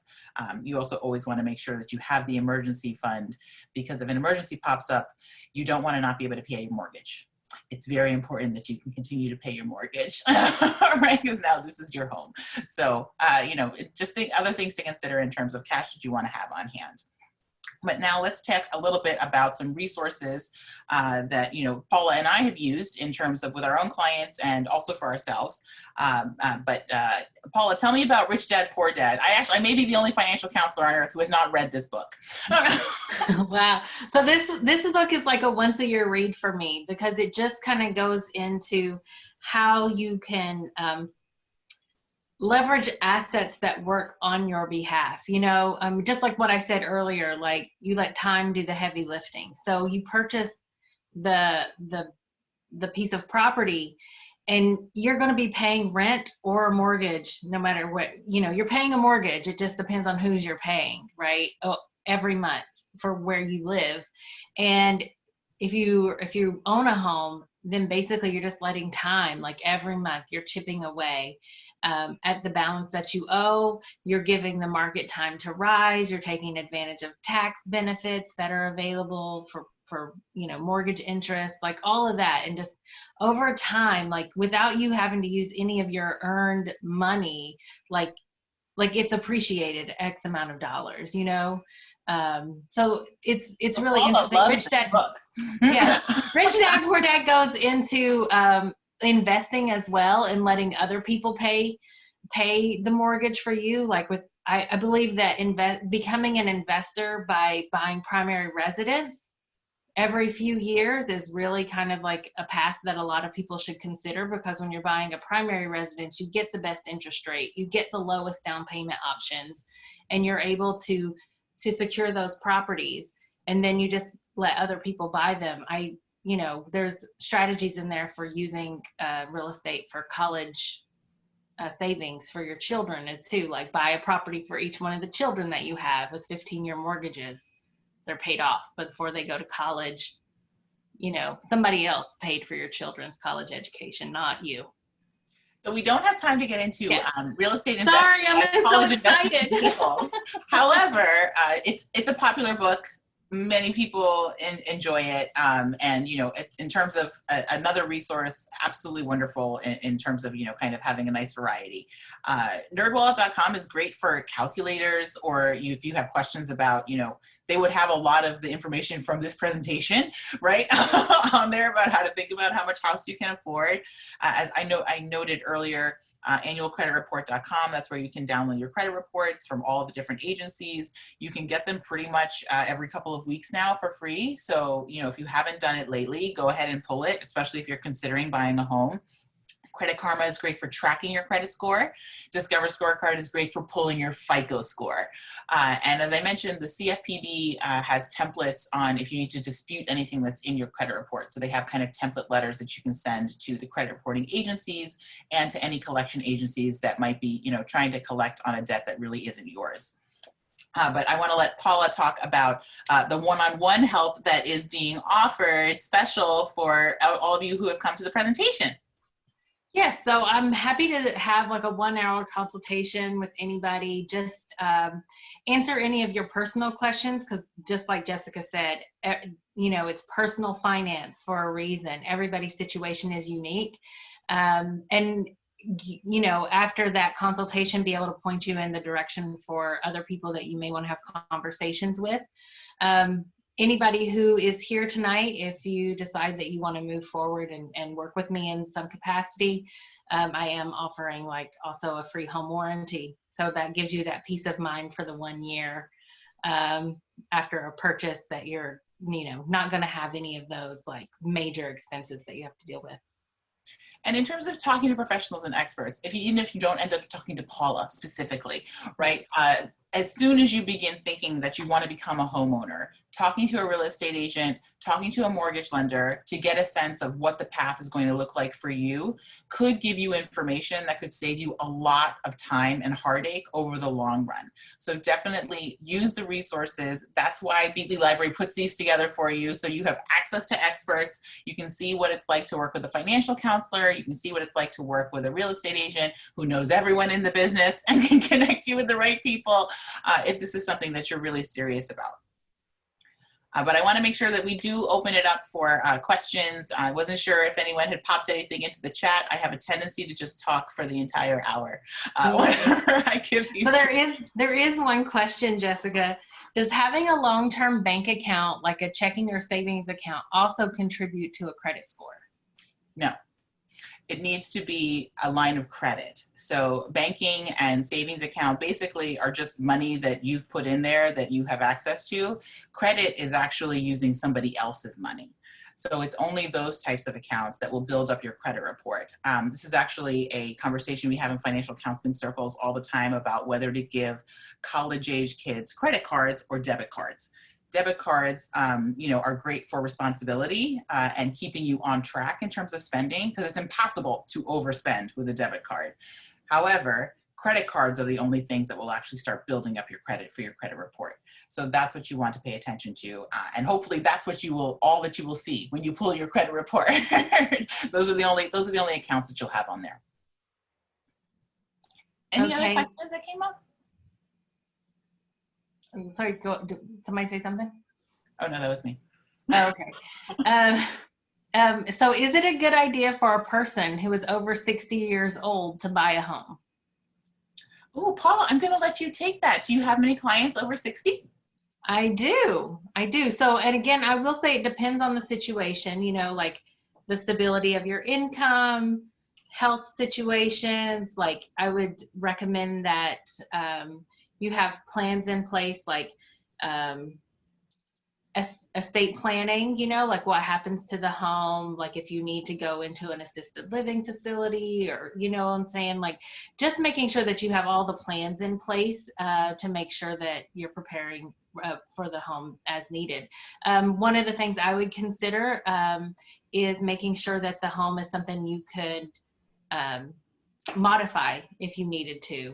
You also always want to make sure that you have the emergency fund, because if an emergency pops up, you don't want to not be able to pay a mortgage. It's very important that you can continue to pay your mortgage, right? Because now this is your home. So, just think other things to consider in terms of cash that you want to have on hand. But now let's talk a little bit about some resources that, Paula and I have used in terms of with our own clients and also for ourselves. Paula, tell me about Rich Dad, Poor Dad. I may be the only financial counselor on earth who has not read this book. Wow. So this book is like a once a year read for me, because it just kind of goes into how you can leverage assets that work on your behalf. Just like what I said earlier, like you let time do the heavy lifting. So you purchase the piece of property, and you're going to be paying rent or a mortgage, no matter what. You're paying a mortgage. It just depends on who's you're paying, right? Every month for where you live. And if you own a home, then basically you're just letting time, like every month you're chipping away at the balance that you owe. You're giving the market time to rise. You're taking advantage of tax benefits that are available for mortgage interest, like all of that. And just over time, like without you having to use any of your earned money, like it's appreciated X amount of dollars, so it's really interesting. Rich Dad, yeah, Rich Dad Poor Dad goes into investing as well, and letting other people pay the mortgage for you. Like I believe that becoming an investor by buying primary residence every few years is really kind of like a path that a lot of people should consider, because when you're buying a primary residence, you get the best interest rate, you get the lowest down payment options, and you're able to secure those properties, and then you just let other people buy them. There's strategies in there for using real estate for college savings for your children too. Like buy a property for each one of the children that you have with 15-year mortgages. They're paid off, but before they go to college, somebody else paid for your children's college education, not you. So we don't have time to get into real estate investing. Sorry, I'm so excited. However, it's a popular book. Many people enjoy it, and in terms of another resource, absolutely wonderful in terms of kind of having a nice variety. Nerdwallet.com is great for calculators, or if you have questions about they would have a lot of the information from this presentation right on there about how to think about how much house you can afford. As I noted earlier, annualcreditreport.com, that's where you can download your credit reports from all of the different agencies. You can get them pretty much every couple of weeks now for free. So, if you haven't done it lately, go ahead and pull it, especially if you're considering buying a home. Credit Karma is great for tracking your credit score. Discover Scorecard is great for pulling your FICO score. And as I mentioned, the CFPB has templates on if you need to dispute anything that's in your credit report. So they have kind of template letters that you can send to the credit reporting agencies and to any collection agencies that might be, trying to collect on a debt that really isn't yours. But I want to let Paula talk about the one-on-one help that is being offered special for all of you who have come to the presentation. Yes, so I'm happy to have like a 1-hour consultation with anybody. Just answer any of your personal questions, because just like Jessica said, it's personal finance for a reason. Everybody's situation is unique. And after that consultation, be able to point you in the direction for other people that you may want to have conversations with. Anybody who is here tonight, if you decide that you want to move forward and work with me in some capacity, I am offering also a free home warranty. So that gives you that peace of mind for the 1 year after a purchase, that you're, not going to have any of those major expenses that you have to deal with. And in terms of talking to professionals and experts, even if you don't end up talking to Paula specifically, right? As soon as you begin thinking that you want to become a homeowner, talking to a real estate agent, talking to a mortgage lender to get a sense of what the path is going to look like for you could give you information that could save you a lot of time and heartache over the long run. So definitely use the resources. That's why Beatley Library puts these together for you, so you have access to experts. You can see what it's like to work with a financial counselor. You can see what it's like to work with a real estate agent who knows everyone in the business and can connect you with the right people if this is something that you're really serious about. But I want to make sure that we do open it up for questions. I wasn't sure if anyone had popped anything into the chat. I have a tendency to just talk for the entire hour whenever I give these. So there is one question, Jessica. Does having a long-term bank account, like a checking or savings account, also contribute to a credit score? No. It needs to be a line of credit. So banking and savings account basically are just money that you've put in there that you have access to. Credit is actually using somebody else's money. So it's only those types of accounts that will build up your credit report. This is actually a conversation we have in financial counseling circles all the time about whether to give college-age kids credit cards or debit cards. Debit cards, are great for responsibility and keeping you on track in terms of spending, because it's impossible to overspend with a debit card. However, credit cards are the only things that will actually start building up your credit for your credit report. So that's what you want to pay attention to, and hopefully that's what all that you will see when you pull your credit report. Those are the only accounts that you'll have on there. Any other questions that came up? Sorry, did somebody say something? Oh, no, that was me. Oh, okay. So is it a good idea for a person who is over 60 years old to buy a home? Oh, Paula, I'm going to let you take that. Do you have many clients over 60? I do. So, and again, I will say it depends on the situation, like the stability of your income, health situations. Like I would recommend that you have plans in place, like estate planning, like what happens to the home, like if you need to go into an assisted living facility, or, what I'm saying, like just making sure that you have all the plans in place to make sure that you're preparing for the home as needed. One of the things I would consider is making sure that the home is something you could modify if you needed to.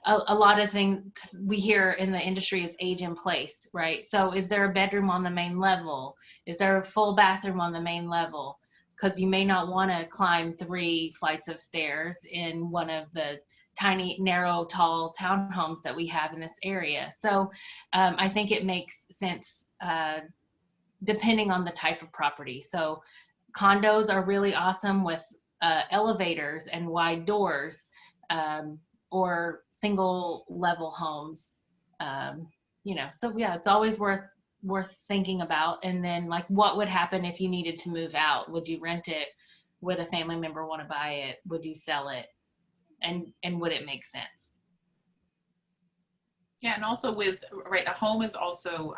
A lot of things we hear in the industry is age in place, right? So is there a bedroom on the main level? Is there a full bathroom on the main level? Because you may not want to climb 3 flights of stairs in one of the tiny, narrow, tall townhomes that we have in this area. So I think it makes sense depending on the type of property. So condos are really awesome with elevators and wide doors, or single level homes. So yeah, it's always worth thinking about. And then, like, what would happen if you needed to move out? Would you rent it? Would a family member want to buy it? Would you sell it? And would it make sense? Yeah, and also a home is also,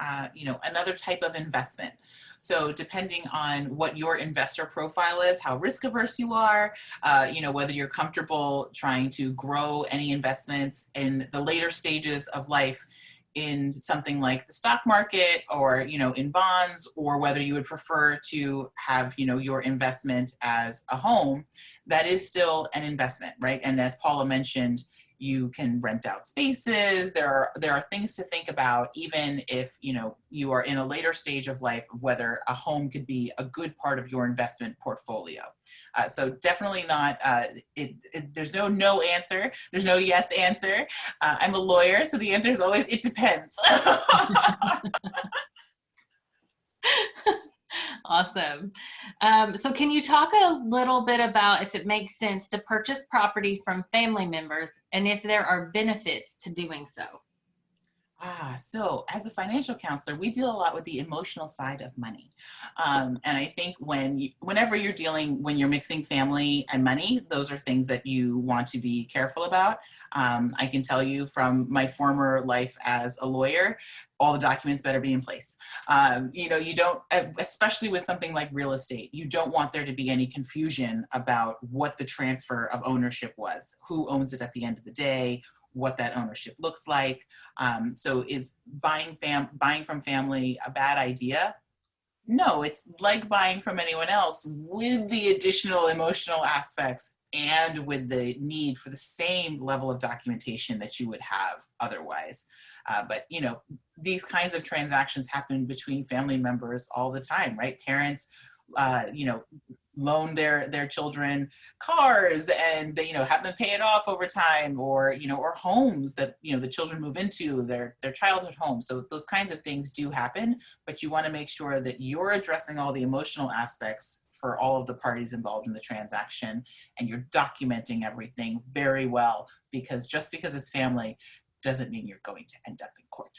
another type of investment. So depending on what your investor profile is, how risk averse you are, whether you're comfortable trying to grow any investments in the later stages of life in something like the stock market, or, in bonds, or whether you would prefer to have, your investment as a home, that is still an investment, right? And as Paula mentioned, you can rent out spaces. There are things to think about, even if you are in a later stage of life, of whether a home could be a good part of your investment portfolio. So definitely not. There's no answer. There's no yes answer. I'm a lawyer, so the answer is always it depends. Awesome. So can you talk a little bit about if it makes sense to purchase property from family members, and if there are benefits to doing so? So as a financial counselor, we deal a lot with the emotional side of money. And I think whenever you're mixing family and money, those are things that you want to be careful about. I can tell you from my former life as a lawyer, all the documents better be in place. You don't, especially with something like real estate, you don't want there to be any confusion about what the transfer of ownership was, who owns it at the end of the day, what that ownership looks like. So is buying from family a bad idea? No, it's like buying from anyone else with the additional emotional aspects and with the need for the same level of documentation that you would have otherwise. But you know, these kinds of transactions happen between family members all the time, right? Parents, you know, loan their children cars and they, you know, have them pay it off over time, or you know, or homes that, you know, the children move into their childhood home. So those kinds of things do happen, but you want to make sure that you're addressing all the emotional aspects for all of the parties involved in the transaction, and you're documenting everything very well, because just because it's family doesn't mean you're going to end up in court.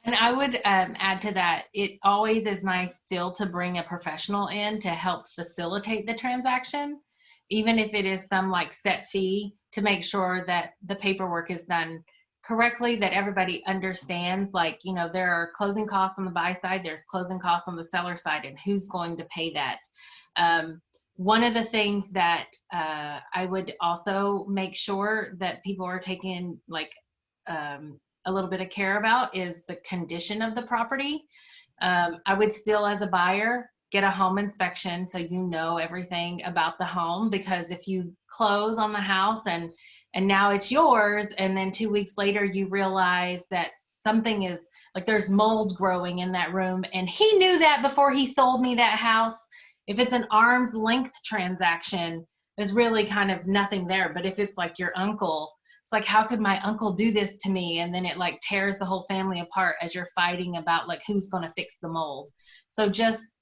And I would add to that, it always is nice still to bring a professional in to help facilitate the transaction, even if it is some like set fee, to make sure that the paperwork is done correctly, that everybody understands, like, you know, there are closing costs on the buy side, there's closing costs on the seller side, and who's going to pay that. One of the things that I would also make sure that people are taking like a little bit of care about is the condition of the property. I would still, as a buyer, get a home inspection so you know everything about the home, because if you close on the house and now it's yours, and then 2 weeks later you realize that something is like there's mold growing in that room, and he knew that before he sold me that house. If it's an arm's length transaction, there's really kind of nothing there. But if it's like your uncle, it's like, how could my uncle do this to me? And then it like tears the whole family apart as you're fighting about like who's going to fix the mold. So just,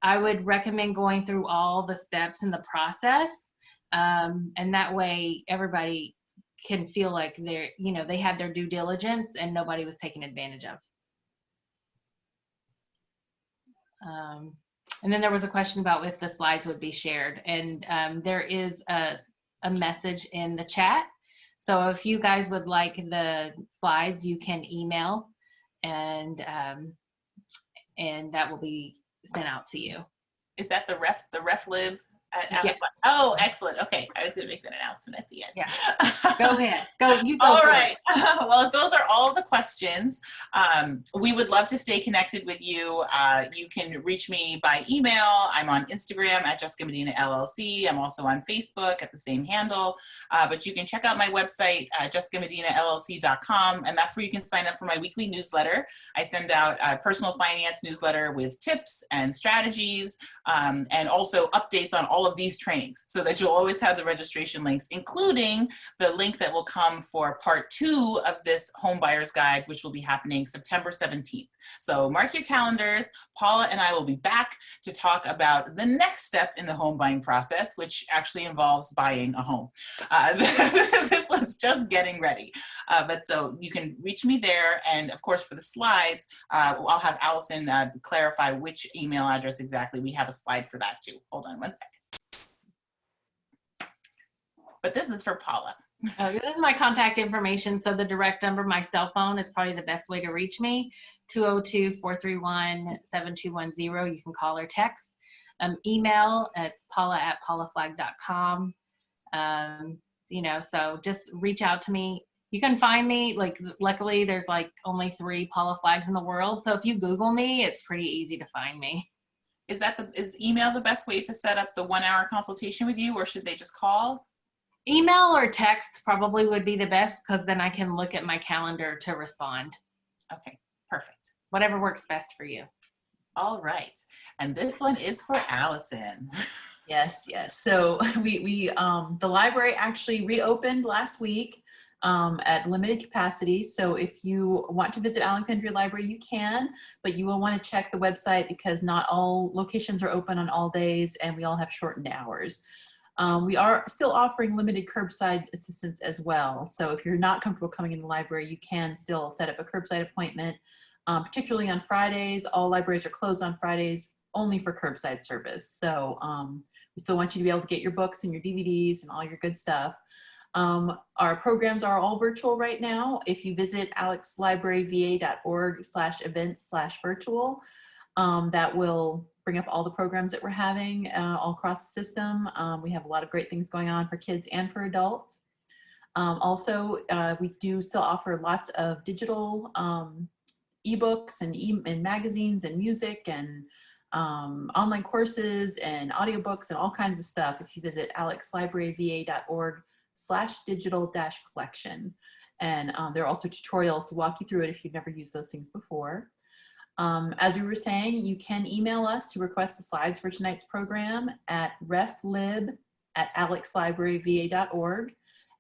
I would recommend going through all the steps in the process. And that way everybody can feel like they're, you know, they had their due diligence and nobody was taken advantage of. And then there was a question about if the slides would be shared, and there is a message in the chat. So if you guys would like the slides, you can email, and that will be sent out to you. Is that the ref lib? Yes. Oh, excellent. Okay, I was going to make that announcement at the end. Yeah. Go ahead. You go. All right. Well, if those are all the questions, we would love to stay connected with you. You can reach me by email. I'm on Instagram at Jessica Medina LLC. I'm also on Facebook at the same handle. But you can check out my website, jessicamedinallc.com, and that's where you can sign up for my weekly newsletter. I send out a personal finance newsletter with tips and strategies, and also updates on all of these trainings, so that you'll always have the registration links, including the link that will come for part 2 of this home buyer's guide, which will be happening September 17th. So mark your calendars. Paula and I will be back to talk about the next step in the home buying process, which actually involves buying a home. This was just getting ready. But so you can reach me there. And of course, for the slides, I'll have Allison clarify which email address exactly. We have a slide for that too. Hold on one second. But this is for Paula. This is my contact information. So the direct number, my cell phone, is probably the best way to reach me. 202-431-7210. You can call or text. Email, it's paula@paulaflag.com. You know, so just reach out to me. You can find me, like, luckily there's like only 3 Paula Flags in the world. So if you Google me, it's pretty easy to find me. Is email the best way to set up the 1-hour consultation with you, or should they just call? Email or text probably would be the best, because then I can look at my calendar to respond. Okay, perfect. Whatever works best for you. All right. And this one is for Allison. Yes. So the library actually reopened last week at limited capacity. So if you want to visit Alexandria Library, you can, but you will want to check the website, because not all locations are open on all days, and we all have shortened hours. We are still offering limited curbside assistance as well. So if you're not comfortable coming in the library, you can still set up a curbside appointment, particularly on Fridays. All libraries are closed on Fridays only for curbside service. So we still want you to be able to get your books and your DVDs and all your good stuff. Our programs are all virtual right now. If you visit alexlibraryva.org/events/virtual, that will bring up all the programs that we're having all across the system. We have a lot of great things going on for kids and for adults. Also, we do still offer lots of digital ebooks and magazines and music and online courses and audiobooks and all kinds of stuff if you visit alexlibraryva.org/digital-collection. And there are also tutorials to walk you through it if you've never used those things before. As we were saying, you can email us to request the slides for tonight's program at reflib@alexlibraryva.org.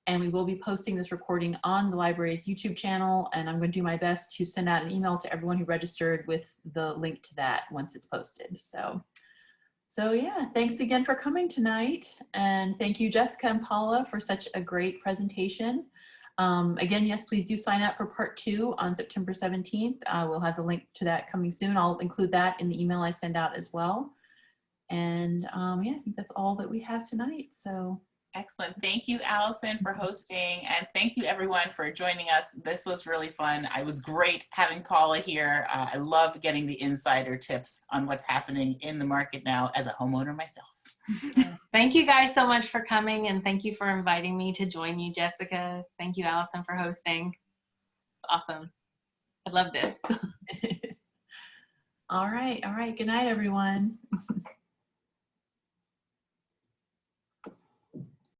And we will be posting this recording on the library's YouTube channel. And I'm going to do my best to send out an email to everyone who registered with the link to that once it's posted. So yeah, thanks again for coming tonight. And thank you, Jessica and Paula, for such a great presentation. Again, yes, please do sign up for part 2 on September 17th. We'll have the link to that coming soon. I'll include that in the email I send out as well. And yeah, I think that's all that we have tonight. So. Excellent. Thank you, Allison, for hosting. And thank you, everyone, for joining us. This was really fun. It was great having Paula here. I love getting the insider tips on what's happening in the market now as a homeowner myself. Thank you guys so much for coming, and thank you for inviting me to join you, Jessica. Thank you, Allison, for hosting. It's awesome. I love this. All right. Good night, everyone.